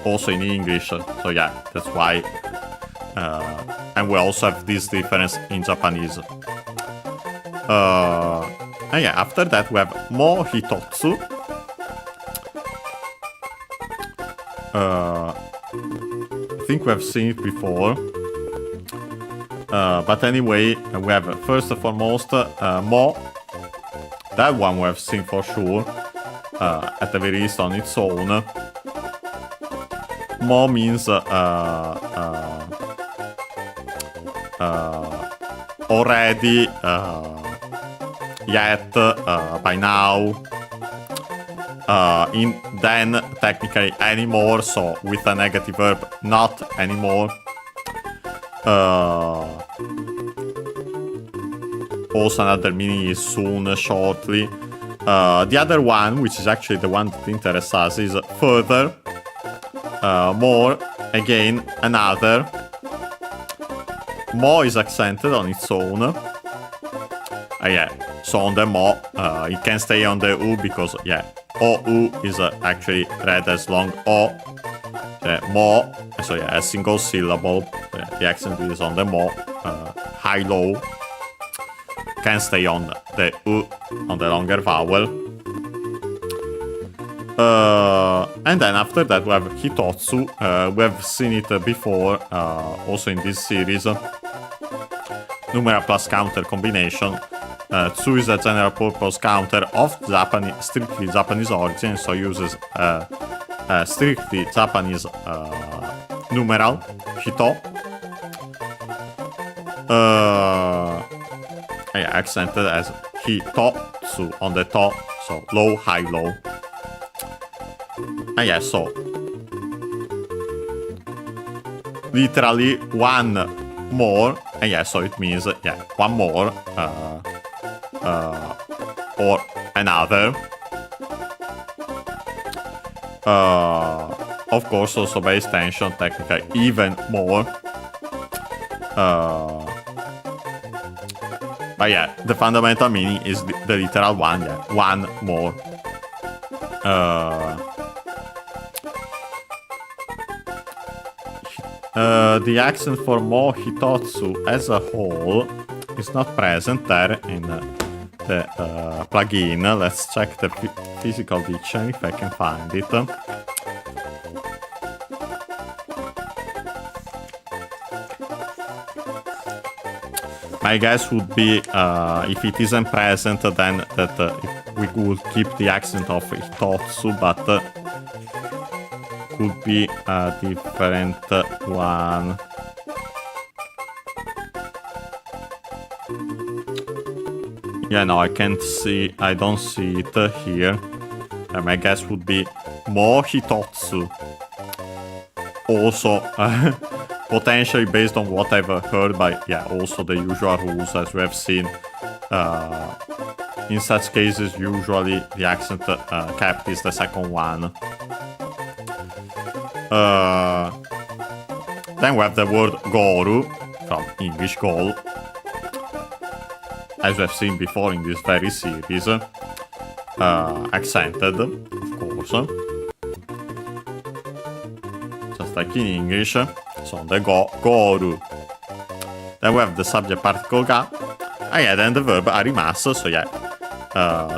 Also in English, so yeah, that's why. And we also have this difference in Japanese. And yeah, after that we have mo hitotsu. I think we have seen it before. But anyway, we have first and foremost mo. That one we have seen for sure. At the very least on its own. Mo means already, yet, by now, then technically anymore, so with a negative verb, not anymore. Also another meaning is soon, shortly. The other one, which is actually the one that interests us, is further, more, again, another. Mo is accented on its own. Yeah, so on the mo, it can stay on the u because, yeah, o-u is actually read as long o. Mo, so yeah, a single syllable. The accent is on the mo, high-low. Can stay on the u, on the longer vowel. And then after that we have hitotsu. We have seen it before, also in this series. Numeral plus counter combination. Tsu is a general purpose counter of strictly Japanese origin, so uses strictly Japanese numeral, hito. Yeah, accented as hitotsu on the to, so low, high, low. And yeah, so literally one more, and yeah, so it means, yeah, one more, or another. Of course, also by extension, technically even more. But yeah, the fundamental meaning is the literal one, yeah, one more. The accent for mo hitotsu as a whole is not present there in the plugin. Let's check the physical dictionary if I can find it. My guess would be if it isn't present, then that we could keep the accent of hitotsu, but could be a different one. Yeah, no, I can't see, I don't see it here. My guess would be mo hitotsu. Also, potentially based on what I've heard, but yeah, also the usual rules as we have seen. In such cases, usually the accent kept is the second one. Then we have the word goru, from English goal, as we have seen before in this very series, accented, of course, just like in English, so the goru. Then we have the subject particle ga, Yeah, then the verb arimasu, so yeah,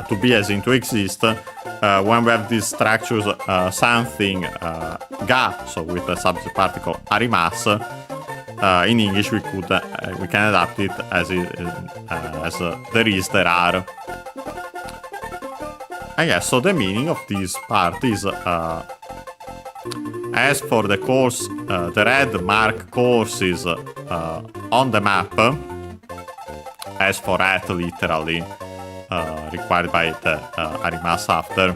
to be as in to exist. When we have these structures, something ga, so with the subject particle arimasu, in English we can adapt it as there is, there are. Yeah, so the meaning of this part is as for the course, the red mark courses on the map, as for at literally required by the arimasu after.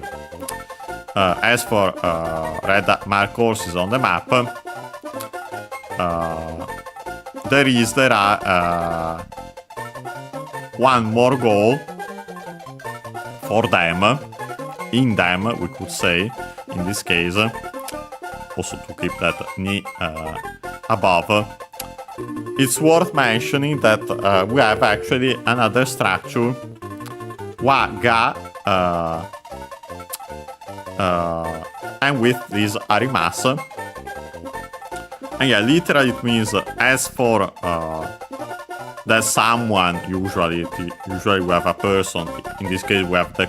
As for red mark courses on the map, there are one more goal for them, in them we could say, in this case, also to keep that ni above. It's worth mentioning that we have actually another structure, wa, ga, and with this arimasu. And yeah, literally it means as for that someone, usually we have a person, in this case we have the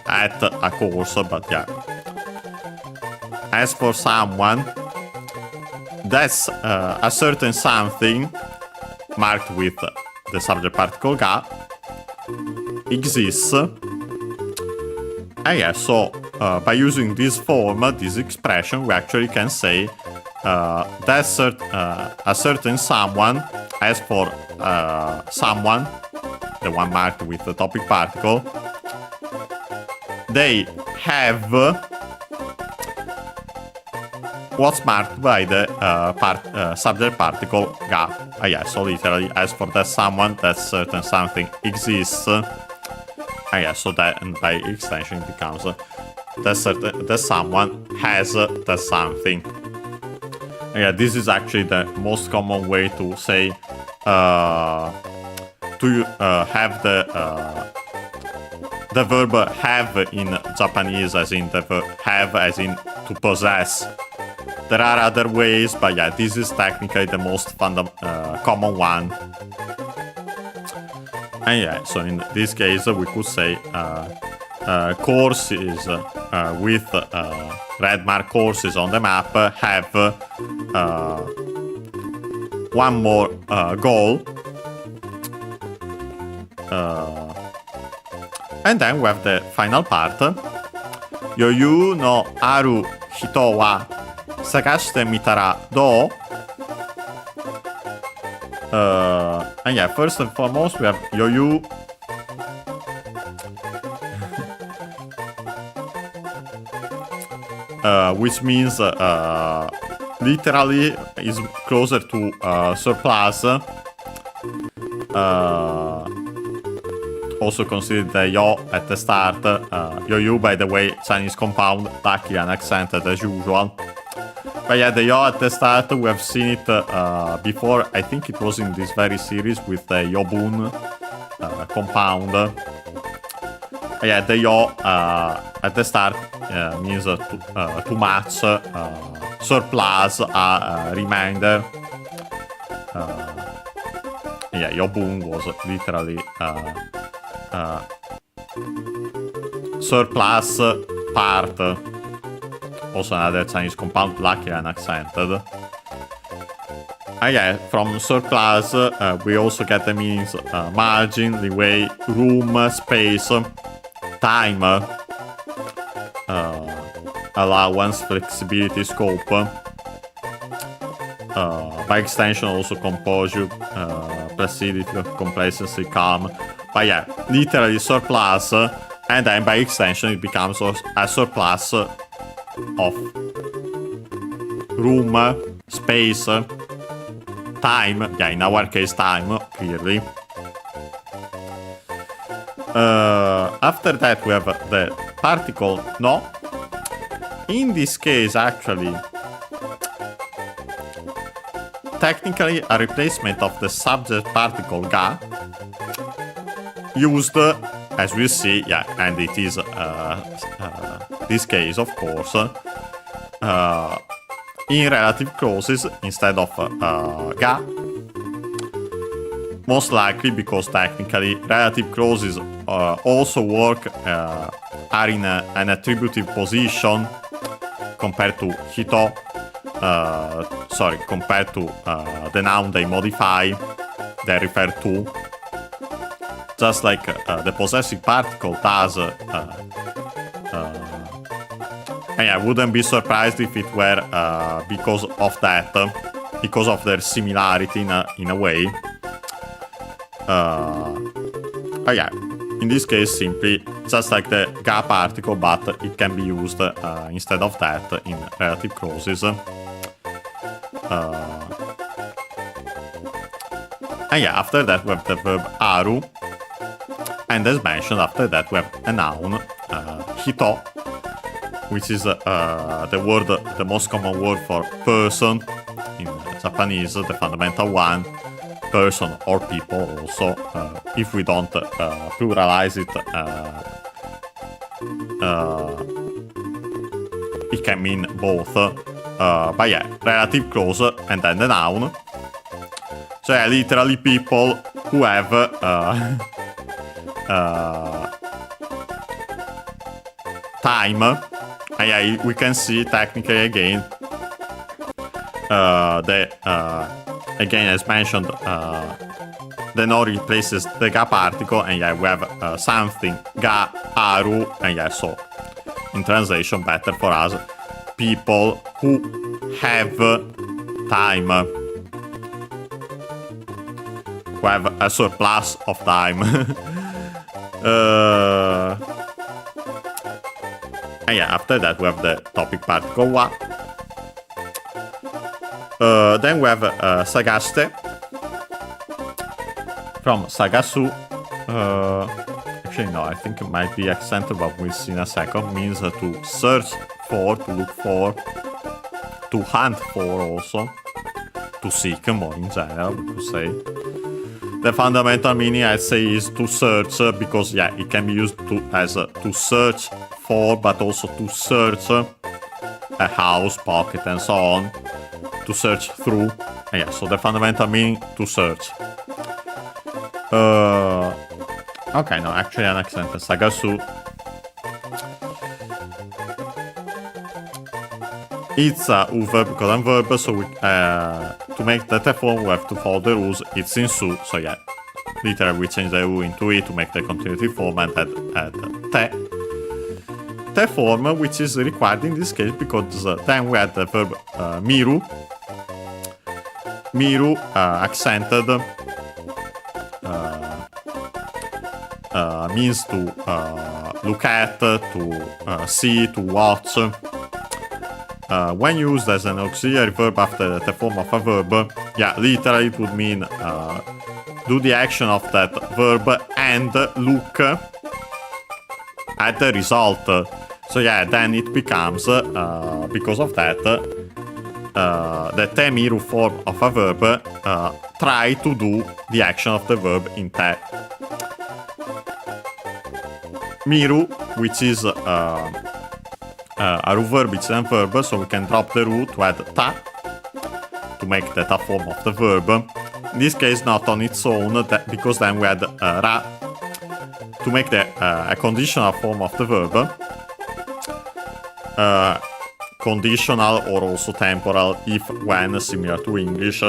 at a course, but yeah. As for someone, that's a certain something marked with the subject particle ga exists. And yeah, so by using this form, this expression, we actually can say that a certain someone, as for someone, the one marked with the topic particle, they have what's marked by the subject particle ga. Yeah, so literally, as for that someone, that certain something exists. Yeah, so that, and by extension it becomes that someone has that something. Yeah, this is actually the most common way to say to have the verb have in Japanese, as in the verb have as in to possess. There are other ways, but yeah, this is technically the most common one. And yeah, so in this case we could say courses with red mark courses on the map have one more goal. And then we have the final part. Yoyu no aru hito wa sagashite mitara dou? And yeah, first and foremost we have yoyu. Which means literally is closer to surplus. Also consider the yo at the start. Yoyu, by the way, Chinese compound, luckily unaccented as usual. But yeah, the yo at the start, we have seen it before. I think it was in this very series with the yobun compound. Yeah, the yo at the start means too much, surplus, remainder. Yeah, yobun was literally surplus part. Also another Chinese compound, luckily unaccented. Yeah, from surplus we also get the meanings margin, leeway, room, space, time, allowance, flexibility, scope. By extension also composure, placidity, complacency, calm. But yeah, literally surplus, and then by extension it becomes a surplus of room, space, time. Yeah, in our case time, clearly. After that we have the particle no. In this case, actually, technically a replacement of the subject particle ga, used, as we see, yeah, and it is this case, of course, in relative clauses instead of ga. most likely because technically relative clauses also work are in an attributive position compared to hito, compared to the noun they modify, they refer to. Just like the possessive particle does. And I wouldn't be surprised if it were because of that, because of their similarity in a way. But yeah, in this case, simply just like the ga particle, but it can be used instead of that in relative clauses. And yeah, after that we have the verb aru, and as mentioned, after that we have a noun, hito, which is the most common word for person in Japanese, the fundamental one. Person or people also, if we don't pluralize it, it can mean both. But yeah, relative clause and then the noun. So yeah, literally people who have time. And yeah, we can see technically again again, as mentioned, the no replaces the ga particle, and yeah, we have something ga aru, and yeah, so in translation, better for us, people who have time, who have a surplus of time. And yeah, after that we have the topic particle wa. Then we have sagaste from sagasu. Actually, no, I think it might be accented, but we'll see in a second. Means to search for, to look for, to hunt for also, to seek more in general, we could say. The fundamental meaning, I'd say, is to search, because yeah, it can be used as to search for, but also to search a house, pocket, and so on. To search through, and yeah, so the fundamental meaning, to search. Okay, no, actually an accent, sagasu. It's a verb because I'm verb, so we, to make the te form we have to follow the rules. It's in su, so yeah, literally we change the u into e to make the continuity form and add te form, which is required in this case because then we had the verb miru. Miru, accented, means to look at, to see, to watch. When used as an auxiliary verb after the form of a verb, yeah, literally it would mean do the action of that verb and look at the result. So yeah, then it becomes, because of that, the te miru form of a verb try to do the action of the verb in te. Miru, which is a ru verb, it's a verb, so we can drop the ru to add ta to make the ta form of the verb. In this case, not on its own, because then we add ra to make the a conditional form of the verb. Conditional or also temporal if when, similar to English.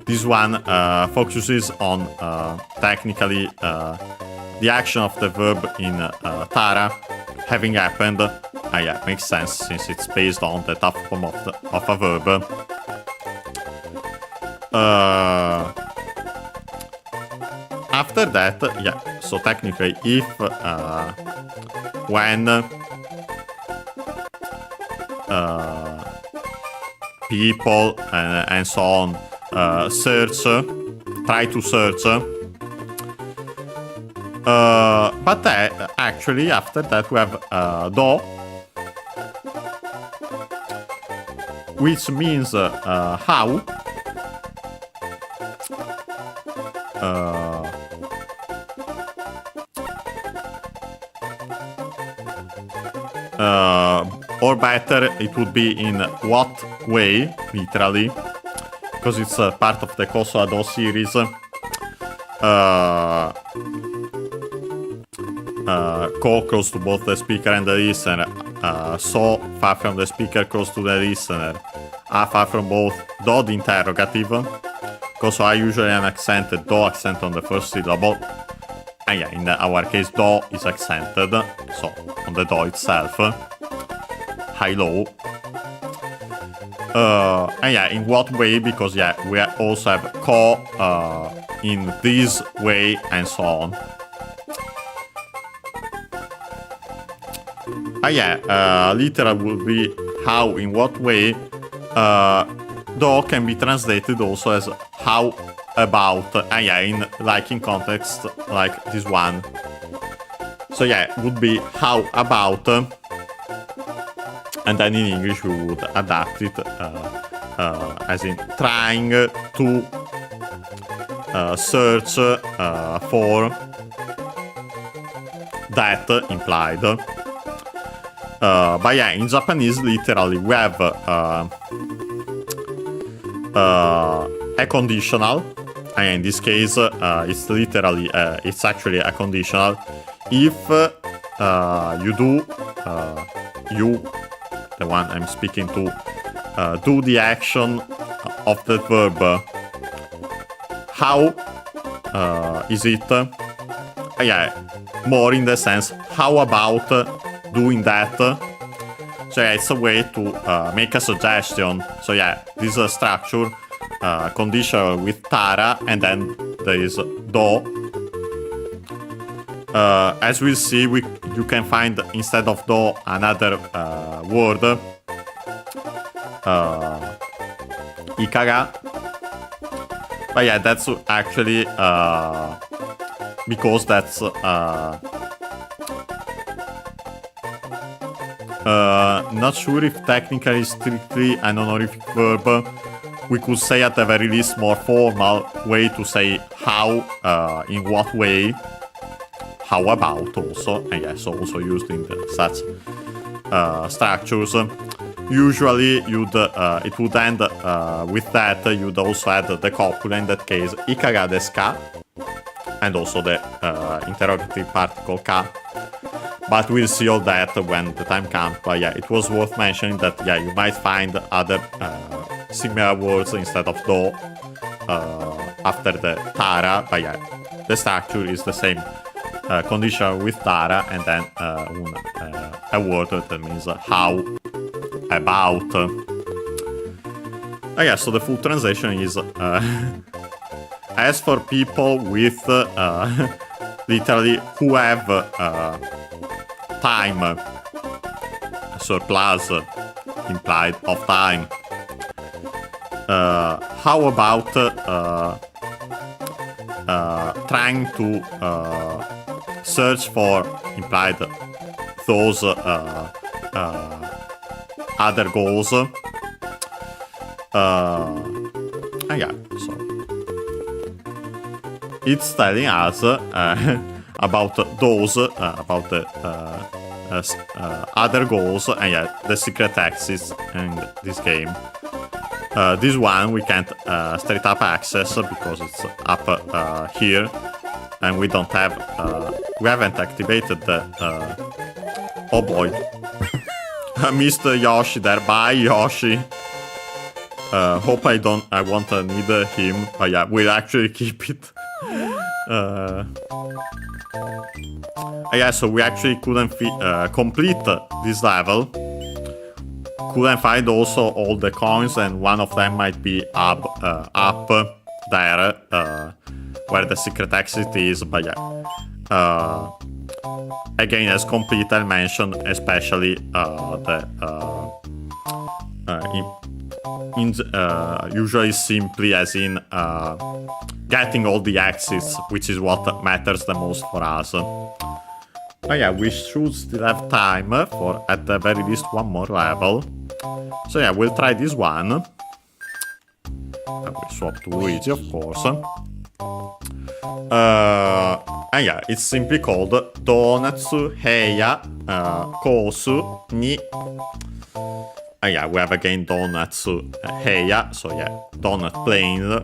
This one focuses on technically the action of the verb in tara having happened. Yeah, makes sense since it's based on the top form of a verb. After that, yeah, so technically if when people and so on search, try to search, but actually after that we have do, which means how. Or better, it would be in what way, literally, because it's part of the Koso Ado series. Call close to both the speaker and the listener. So far from the speaker close to the listener. Far from both. Do the interrogative. Because I usually an accented do accent on the first syllable. And yeah, in our case, do is accented. So on the do itself. High-low. And yeah, in what way? Because yeah, we also have ko in this way and so on. Literal would be how, in what way. Do can be translated also as how about. In context like this one. So yeah, would be how about. And then in English we would adapt it as in trying to search for that implied. But yeah, in Japanese literally we have a conditional, and in this case it's literally it's actually a conditional if you the one I'm speaking to do the action of the verb. How is it? More in the sense how about doing that. So yeah, it's a way to make a suggestion. So yeah, this structure conditional with tara, and then there is do. As we'll see, you can find instead of do another word, ikaga. But yeah, that's actually because that's not sure if technically strictly an honorific verb. We could say at the very least more formal way to say how, in what way, how about also, and yes, also used in such structures. Usually it would end with that. You'd also add the copula, in that case, ikaga desu ka, and also the interrogative particle ka. But we'll see all that when the time comes. But yeah, it was worth mentioning that yeah, you might find other similar words instead of do after the tara. But yeah, the structure is the same. Conditional with tara, and then a word that means how, about. Yeah, so the full translation is as for people with literally who have time, surplus implied of time. How about trying to search for implied those other goals. Yeah, so it's telling us about those, about the other goals, and yeah, the secret exits in this game. This one we can't straight up access because it's up here, and we don't have, we haven't activated the, oh boy, Mr. Yoshi there, bye Yoshi. Hope I won't need him, but yeah, we'll actually keep it. Yeah, so we actually couldn't complete this level. Couldn't find also all the coins, and one of them might be up there, where the secret exit is, but yeah. Again, as complete, I mentioned especially usually simply as in getting all the exits, which is what matters the most for us. But yeah, we should still have time for at the very least one more level. So yeah, we'll try this one. We'll swap to Luigi, of course. And yeah, it's simply called Doonatsu Heiya Kosu ni. Yeah, we have again donuts hey ya, so yeah, donut planes,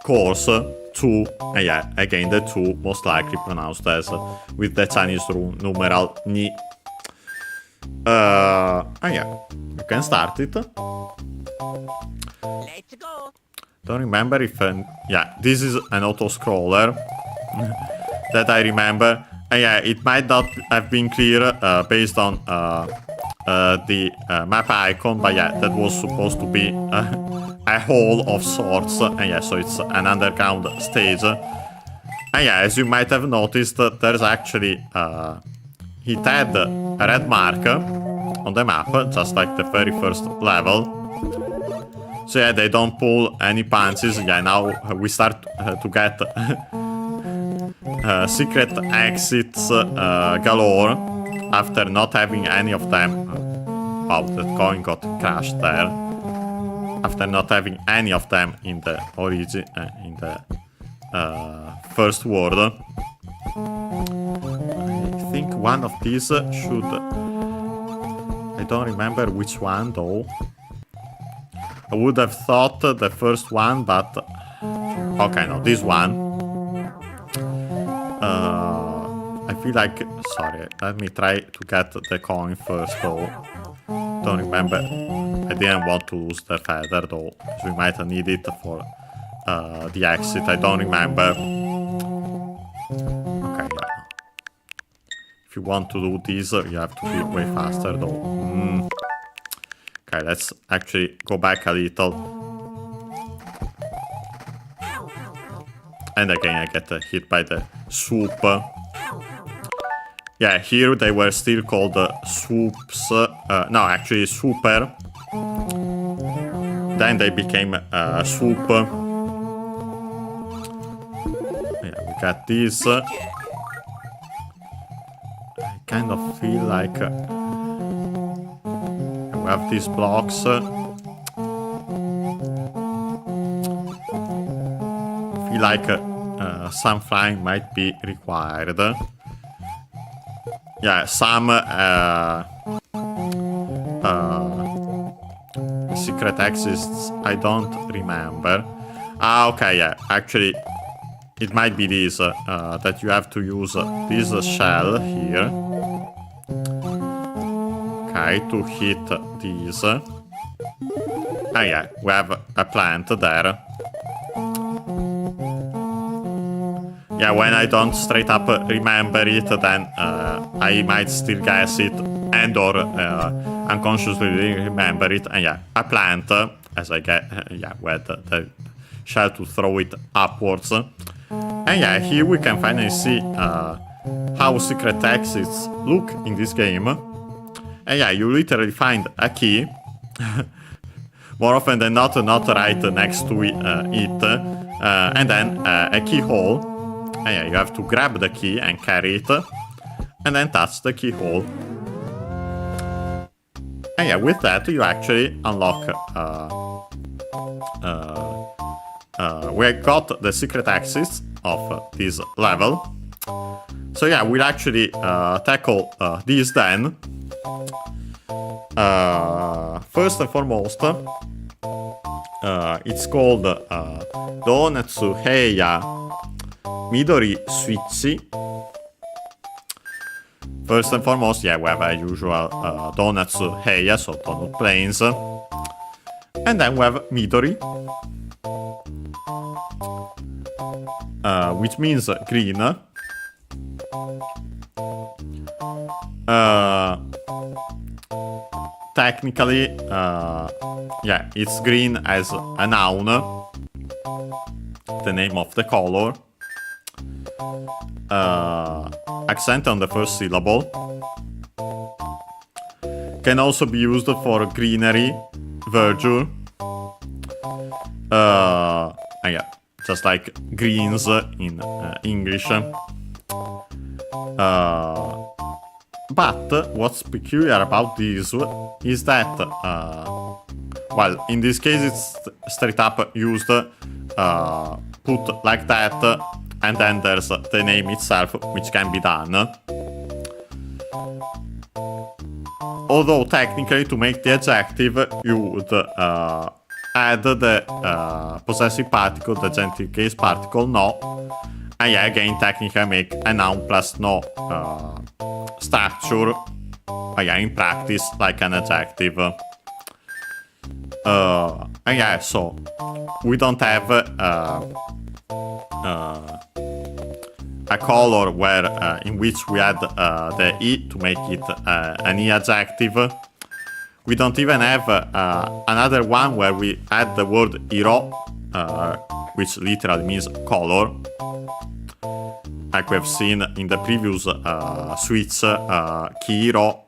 course, 2, and yeah, again the 2 most likely pronounced as with the Chinese numeral ni. Yeah, you can start it.
Let's go.
Don't remember if yeah, this is an auto-scroller that I remember. Yeah, it might not have been clear based on the map icon, but yeah, that was supposed to be a hole of sorts. And yeah, so it's an underground stage. And yeah, as you might have noticed, there's actually it had a red mark on the map, just like the very first level. So yeah, they don't pull any punches. Yeah, now we start to get secret exits galore after not having any of them. Wow, that coin got crashed there. After not having any of them in the origin, in the first world. I think one of these should. I don't remember which one though. I would have thought the first one, but okay, no, this one. I feel like, sorry, let me try to get the coin first though. Don't remember. I didn't want to lose the feather though, so we might need it for the exit. I don't remember. Okay, yeah. If you want to do this, you have to be way faster though. Okay, let's actually go back a little. And again, I get hit by the soup. Yeah, here they were still called soups. No, actually super. Then they became soup. Yeah, we got this. I kind of feel like we have these blocks. Feel like some flying might be required. Yeah, some secret exits I don't remember. Okay, yeah, actually it might be this, that you have to use this shell here. Okay, to hit these. Yeah, we have a plant there. Yeah, when I don't straight up remember it, then I might still guess it and or unconsciously remember it. And yeah, a plant, as I get, yeah, with the shell to throw it upwards. And yeah, here we can finally see how secret exits look in this game. And yeah, you literally find a key. More often than not right next to it. And then a keyhole. And yeah, you have to grab the key and carry it, and then touch the keyhole. And yeah, with that you actually unlock. We got the secret exits of this level. So yeah, we'll actually tackle these then. First and foremost, it's called Donutsへいやみどりスイッチ. First and foremost, yeah, we have a usual donuts hey ya, so donut planes. And then we have Midori, which means green. Technically, yeah, it's green as a noun, the name of the color. Accent on the first syllable. Can also be used for greenery, verdure. Yeah, just like greens in English. But what's peculiar about this is that, well, in this case it's straight up used, put like that, and then there's the name itself, which can be done. although technically to make the adjective you would add the possessive particle, the genitive case particle no, and yeah, again technically make a noun plus no structure, but yeah, in practice like an adjective. And yeah, so we don't have a color where in which we add the E to make it an E adjective. We don't even have another one where we add the word iro, which literally means color, like we have seen in the previous switch, kiro,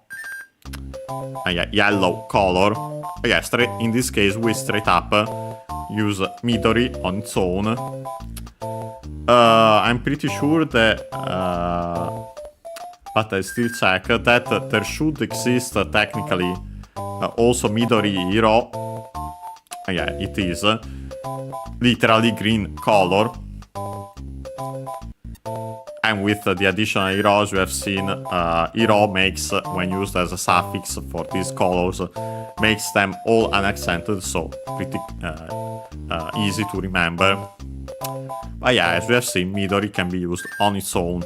yeah, yellow color. But yeah, in this case we straight up use Midori on its own. I'm pretty sure that, but I still check, that there should exist technically also Midori Hiro. Yeah, it is literally green color. And with the additional heroes we have seen, hero makes, when used as a suffix for these colors, makes them all unaccented, so pretty easy to remember. But yeah, as we have seen, Midori can be used on its own.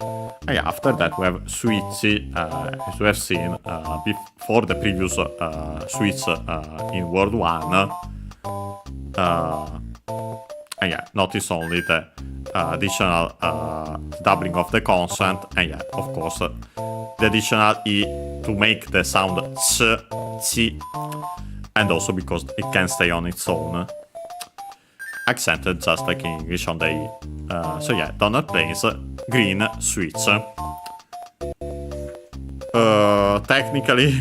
And yeah, after that we have Suichi, as we have seen before the previous switch in word 1. And yeah, notice only the additional doubling of the consonant, and yeah, of course, the additional E to make the sound ch, chi, and also because it can stay on its own, accented just like in English on the E. So yeah, donut planes, green, switch. Technically,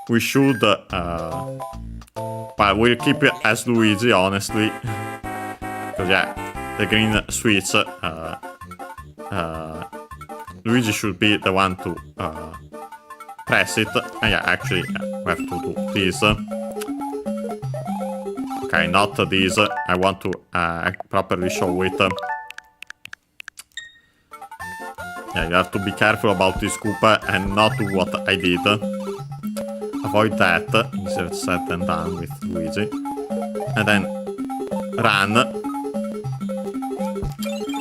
we should, well, we'll keep it as Luigi, honestly, because yeah, the green switch, Luigi should be the one to press it, and yeah, actually, yeah, we have to do this. Okay, not this, I want to properly show it. Yeah, you have to be careful about this Koopa and not do what I did. Avoid that, easier said than done with Luigi. And then run.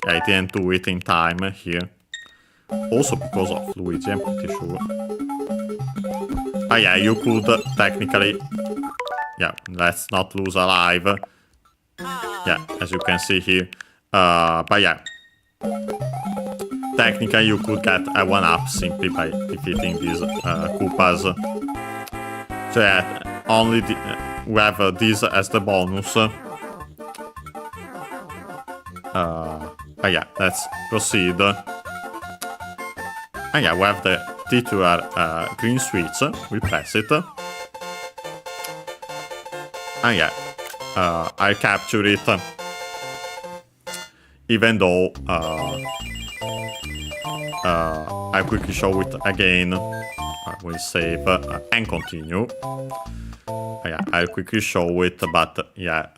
Yeah, I didn't do it in time here. Also because of Luigi, I'm pretty sure. Ah yeah, you could technically... Yeah, let's not lose a life. Yeah, as you can see here. But yeah. Technically you could get a 1-up simply by defeating these Koopas. So yeah, only we have this as the bonus. But yeah, let's proceed. And yeah, we have the titular green switch. We press it. And yeah, I capture it. Even though I quickly show it again. We'll save and continue. Yeah, I'll quickly show it, but yeah,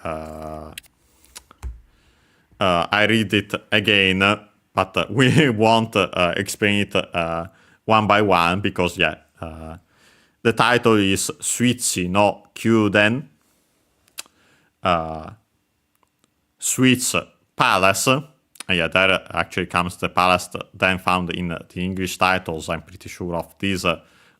I read it again, but we won't explain it one by one because yeah, the title is Suichi no Kyuden, Switch Palace. Yeah, there actually comes the palace then found in the English titles, I'm pretty sure, of these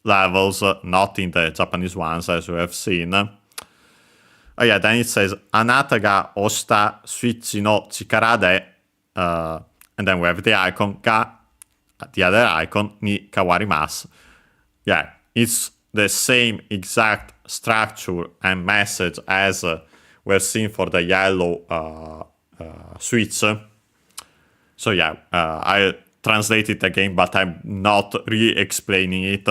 levels, not in the Japanese ones, as we have seen. Yeah, then it says, Anata ga oshita switch no chikara de, and then we have the icon, ga, the other icon, ni kawarimasu. Yeah, it's the same exact structure and message as we're seeing for the yellow switch. So yeah, I'll translate it again, but I'm not re-explaining it.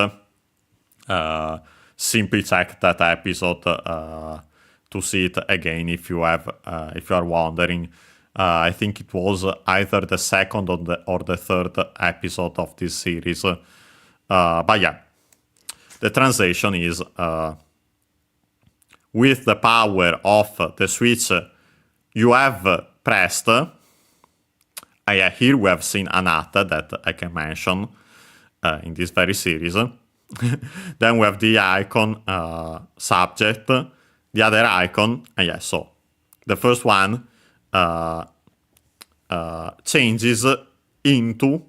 Simply check that episode to see it again if you have, if you are wondering. I think it was either the second or the third episode of this series. But yeah, the translation is with the power of the switch you have pressed, Yeah, here we have seen another that I can mention in this very series. Then we have the icon subject, the other icon, and yeah, so the first one changes into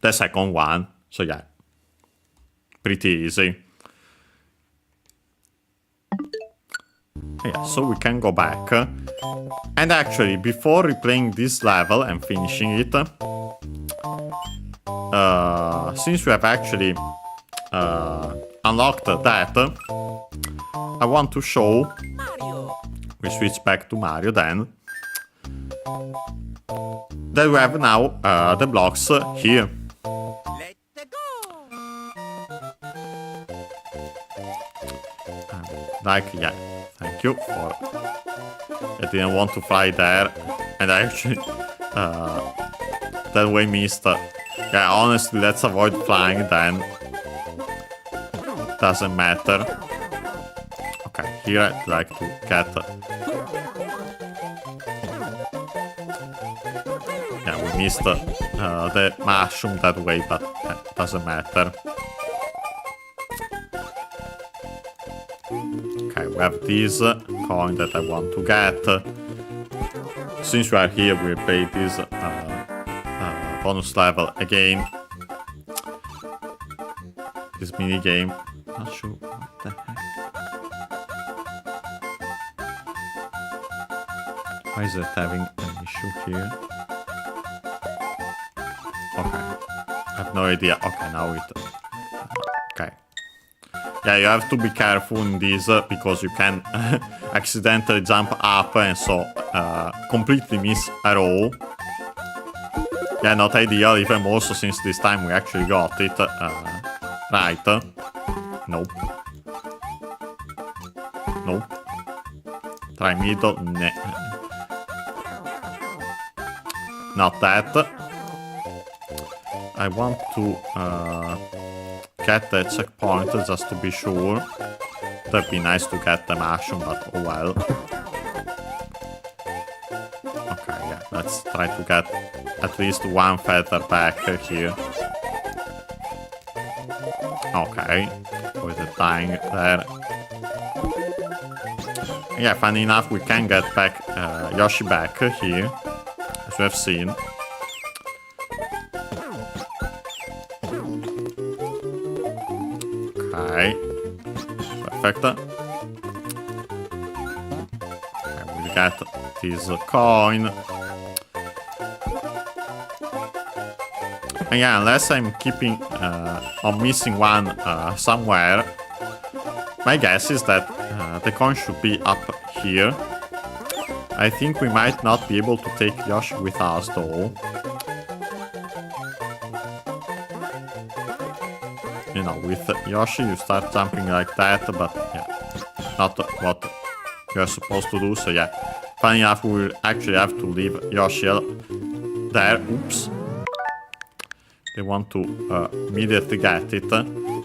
the second one. So yeah, pretty easy. Yeah, so we can go back. And actually, before replaying this level and finishing it, since we have actually unlocked that, I want to show.
Mario.
We switch back to Mario then. That we have now the blocks here.
Let's go.
Like, yeah, thank you for. I didn't want to fly there, and I actually that way missed. Yeah, honestly, let's avoid flying then. Doesn't matter. Okay, here I'd like to get. Yeah, we missed the mushroom that way, but doesn't matter. Okay, we have this coin that I want to get. Since we are here, we'll play this bonus level again. This mini game. Not sure what the heck. Why is it having an issue here? Okay, I have no idea. Okay, now it. Okay. Yeah, you have to be careful in this because you can accidentally jump up and so completely miss a row. Yeah, not ideal, even more so since this time we actually got it right. Nope. Nope. Try middle. Nah. Not that. I want to get the checkpoint just to be sure. That'd be nice to get the mushroom, but oh well. Okay, yeah, let's try to get at least one feather back here. Okay, with the dying there. Yeah, funny enough, we can get back Yoshi back here, as we have seen. Okay, perfect. Okay, we'll get this coin. And yeah, unless I'm keeping on missing one somewhere, my guess is that the coin should be up here. I think we might not be able to take Yoshi with us though. You know, with Yoshi you start jumping like that, but yeah, not what you're supposed to do, so yeah. Funny enough, we will actually have to leave Yoshi there. Oops. They want to immediately get it.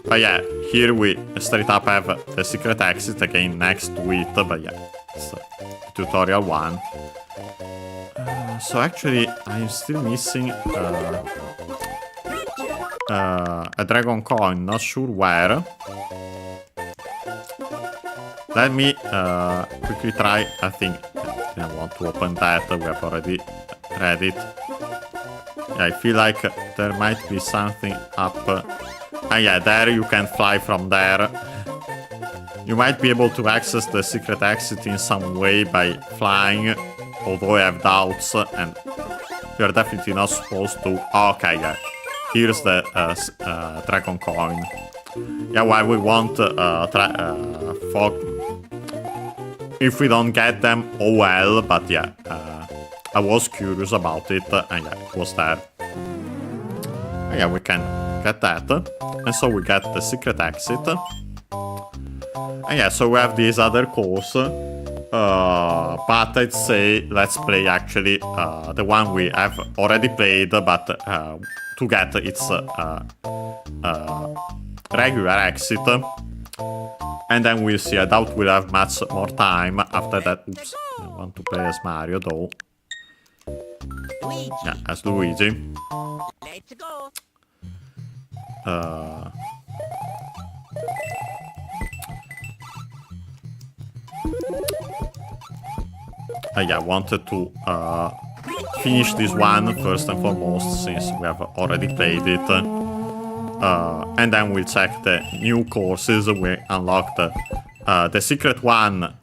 But yeah, here we straight up have the secret exit again next to it, but yeah, it's tutorial 1. So actually, I'm still missing a dragon coin, not sure where. Let me quickly try. I think I didn't want to open that, we have already read it. Yeah, I feel like there might be something up. Yeah, there you can fly from there. You might be able to access the secret exit in some way by flying, although I have doubts, and you're definitely not supposed to. Okay, yeah. Here's the dragon coin. Yeah, why we want if we don't get them, oh well, but yeah, I was curious about it, and yeah, it was there. Yeah, we can get that, and so we get the secret exit. And yeah, so we have this other course, but I'd say let's play actually the one we have already played, but to get its regular exit. And then we'll see. I doubt we'll have much more time after that. Oops, I want to play as Mario though.
Luigi.
Yeah, as Luigi.
Let's go.
Yeah, I wanted to finish this one first and foremost, since we have already played it. And then we'll check the new courses. We unlocked the secret one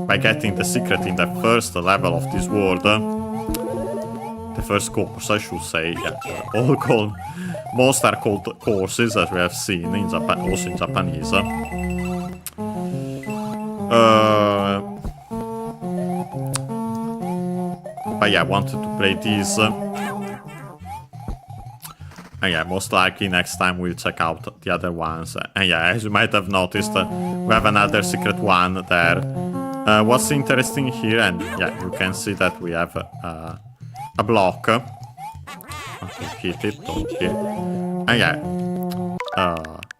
by getting the secret in the first level of this world. The first course, I should say. Yeah, most are called courses, as we have seen in Japan, also in Japanese. But yeah, I wanted to play this. And yeah, most likely next time we'll check out the other ones. And yeah, as you might have noticed, we have another secret one there. What's interesting here, and yeah, you can see that we have a block. Okay, hit it, okay. And yeah,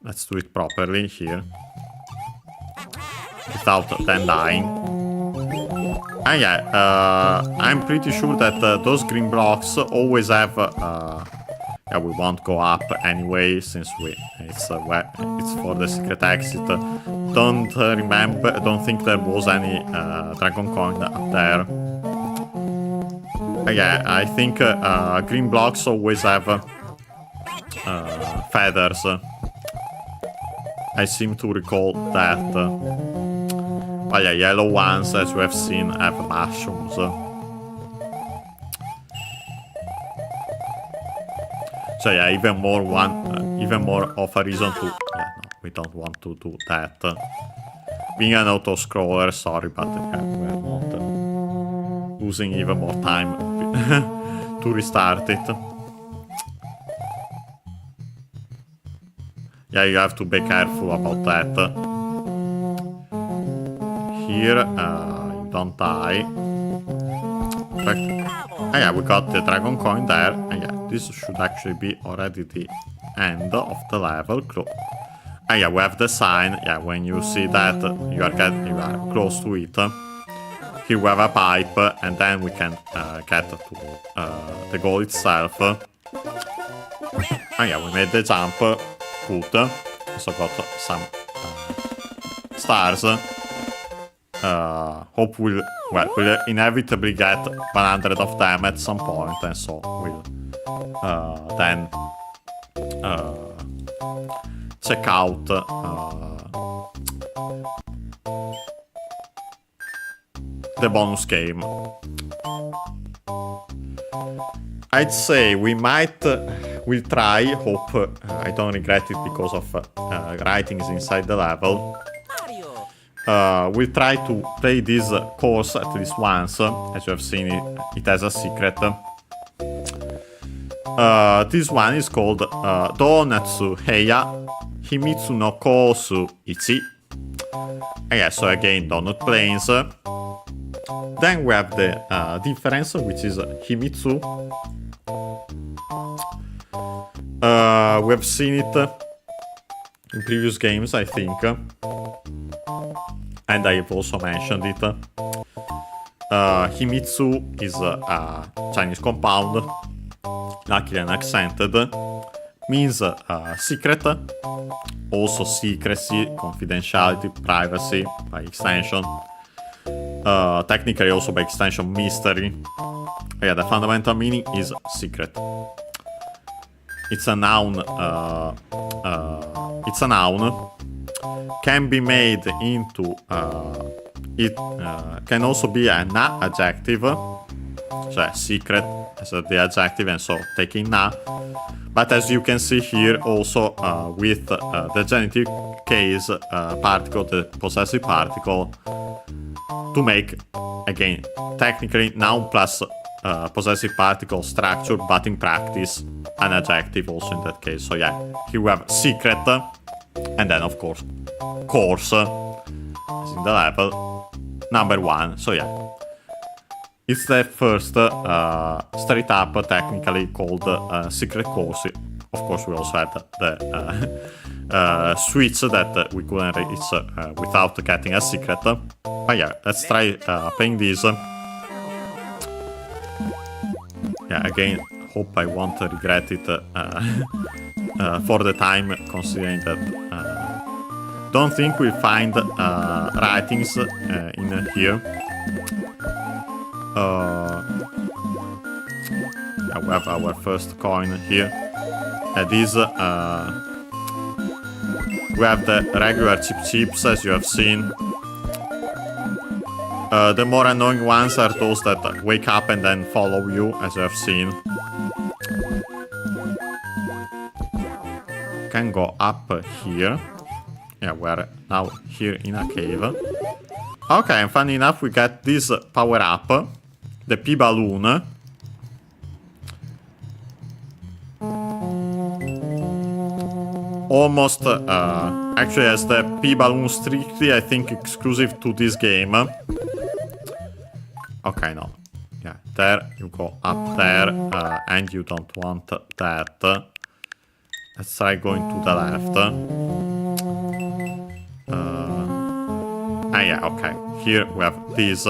let's do it properly here. Without them dying. And yeah, I'm pretty sure that those green blocks always have... yeah, we won't go up anyway, since it's for the secret exit. Don't think there was any dragon coin up there. Yeah, I think green blocks always have feathers. I seem to recall that. But yeah, yellow ones, as you have seen, have mushrooms. So yeah, even more of a reason to... Yeah, no, we don't want to do that. Being an auto-scroller, sorry, but yeah, we're not losing even more time to restart it. Yeah, you have to be careful about that. Here, you don't die. Ah yeah, we got the dragon coin there. And yeah, this should actually be already the end of the level. Ah yeah, we have the sign. Yeah, when you see that you are close to it. Here we have a pipe, and then we can get to the goal itself. Ah yeah, we made the jump. Good. Also got some stars. Hope we'll inevitably get 100 of them at some point, and so we'll then check out the bonus game. I'd say we'll try, hope I don't regret it because of writings inside the level. We'll try to play this course at least once. As you have seen, it has a secret. This one is called Doonatsへいや Himitsu no Kousu 1. Yeah, so again, donut plains. Then we have the difference, which is Himitsu. We have seen it in previous games, I think. And I have also mentioned it. Himitsu is a Chinese compound, luckily unaccented. Means secret, also secrecy, confidentiality, privacy by extension. Technically also by extension mystery. Yeah, the fundamental meaning is secret. It's a noun. It's a noun. Can be made into it can also be an adjective, so secret as the adjective, and so taking na. But as you can see here, also with the genitive case particle, the possessive particle, to make, again, technically noun plus possessive particle structure, but in practice an adjective also in that case. So yeah, here we have secret, and then of course course, as in the level number 1. So yeah, it's the first straight up technically called secret course. Of course, we also had the switch that we couldn't reach without getting a secret. But yeah, let's try playing this. Yeah, again, hope I won't regret it for the time, considering that don't think we'll find writings in here. Yeah, we have our first coin here. These we have the regular chips, as you have seen. The more annoying ones are those that wake up and then follow you, as you have seen. Can go up here. Yeah, we're now here in a cave. Okay, and funny enough, we get this power up, the P balloon. Almost, actually, as the P balloon strictly, I think, exclusive to this game. Okay, no. Yeah, there you go up there, and you don't want that. Let's try going to the left. Yeah, okay. Here we have this.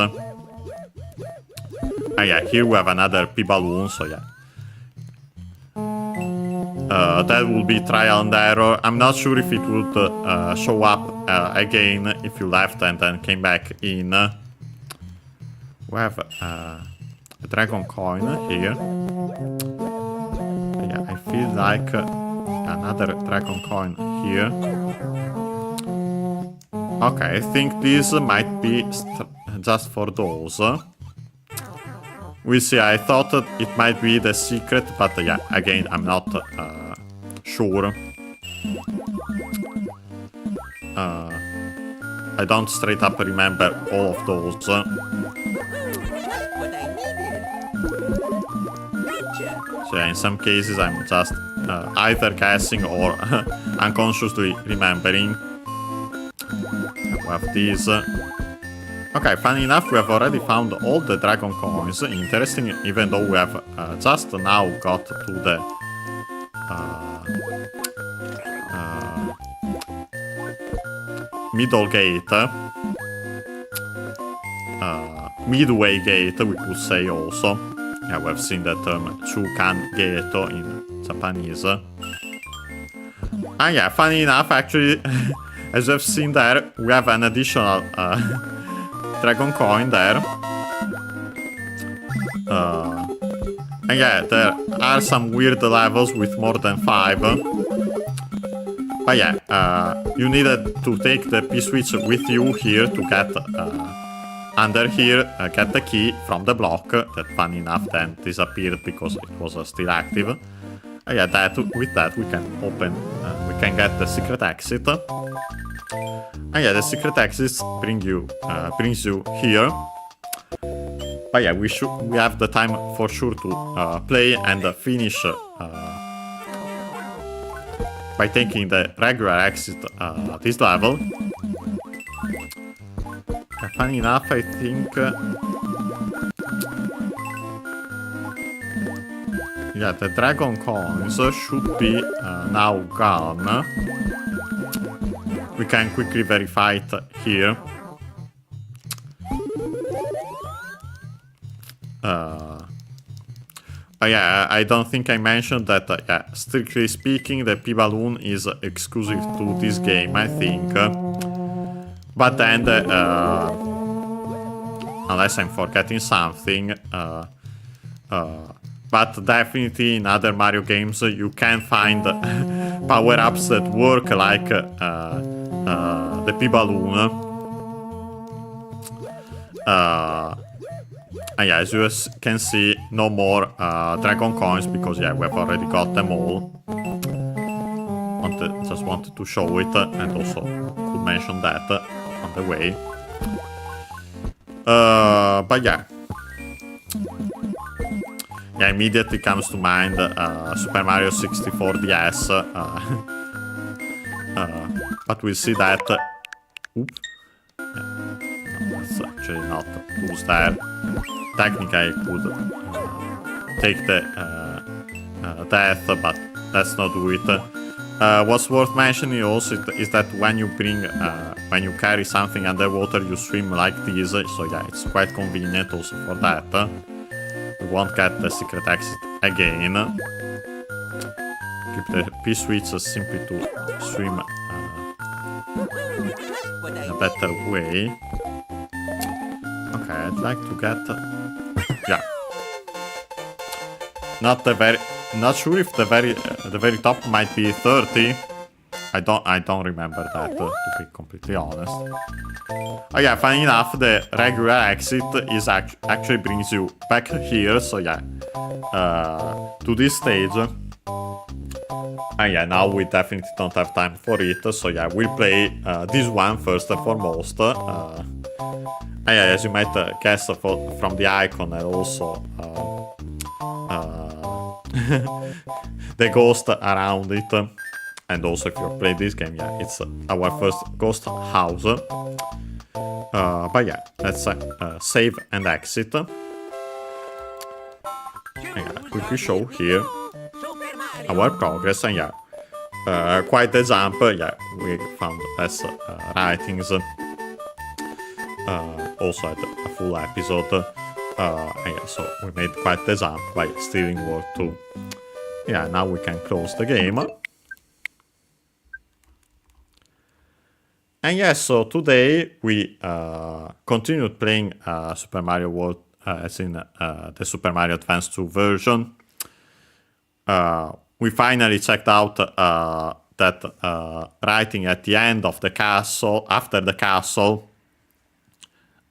Yeah, here we have another P balloon, so yeah. That will be trial and error. I'm not sure if it would show up again if you left and then came back in. We have a dragon coin here. Yeah, I feel like another dragon coin here. Okay, I think this might be just for those. We'll see. I thought it might be the secret, but yeah, again, I'm not sure. I don't straight up remember all of those.
What I needed. Gotcha.
So yeah, in some cases, I'm just either guessing or unconsciously remembering. We have these. Okay, funny enough, we have already found all the dragon coins. Interesting, even though we have just now got to the middle gate. Midway gate, we could say also. Yeah, we have seen the term Chukan Geto in Japanese. Yeah, funny enough, actually, as you have seen there, we have an additional dragon coin there. And yeah, there are some weird levels with more than 5. But yeah, you needed to take the P-switch with you here to get under here, get the key from the block that, funny enough, then disappeared because it was still active. Yeah, with that we can open, we can get the secret exit. And yeah, the secret exits brings you here. But yeah, we have the time for sure to play and finish by taking the regular exit this level. Funny enough, I think yeah, the dragon coins should be now gone. We can quickly verify it here. Yeah, I don't think I mentioned that, yeah, strictly speaking, the P-Balloon is exclusive to this game, I think. But then, unless I'm forgetting something, but definitely in other Mario games you can find power-ups that work like the P-Balloon. Yeah, as you can see, no more dragon coins because yeah, we've already got them all. Just wanted to show it and also could mention that on the way. But yeah. Yeah, immediately comes to mind Super Mario 64 DS. But we'll see that. Oops. Yeah, no, that's actually not who's there. Technically, I could take the death, but let's not do it. What's worth mentioning also is that when you carry something underwater, you swim like this. So yeah, it's quite convenient also for that. We we won't get the secret exit again. Keep the P-switch simply to swim in a better way. Okay, I'd like to get... yeah. Not sure if the very top might be 30. I don't remember that, to be completely honest. Oh yeah, funny enough, the regular exit is actually brings you back here, so yeah, to this stage. And yeah, now we definitely don't have time for it, so yeah, we'll play this one first and foremost. And yeah, as you might guess from the icon and also the ghost around it. And also, if you're playing this game, yeah, it's our first ghost house. But yeah, let's save and exit. And yeah, quickly show here our progress. And yeah, quite the jump. Yeah, we found less writings. Also at a full episode. And yeah, so we made quite the jump by stealing World 2. Yeah, now we can close the game. And yeah, so today we continued playing Super Mario World, as in the Super Mario Advance 2 version. We finally checked out that writing at the end of the castle, after the castle,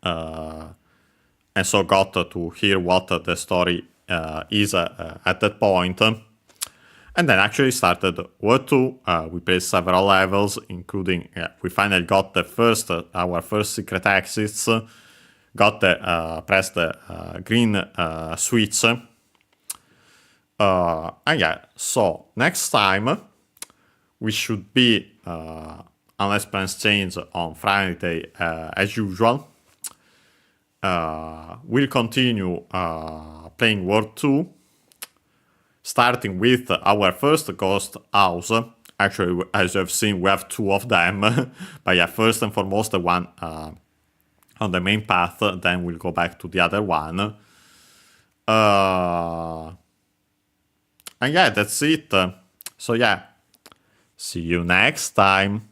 and so got to hear what the story is at that point. And then actually started World 2. We played several levels, including we finally got our first secret exits. Got pressed the green switch. And yeah, so next time we should be, unless plans change, on Friday as usual. We'll continue playing World 2. Starting with our first ghost house. Actually, as you have seen, we have two of them. But yeah, first and foremost, the one on the main path. Then we'll go back to the other one. And yeah, that's it. So yeah, see you next time.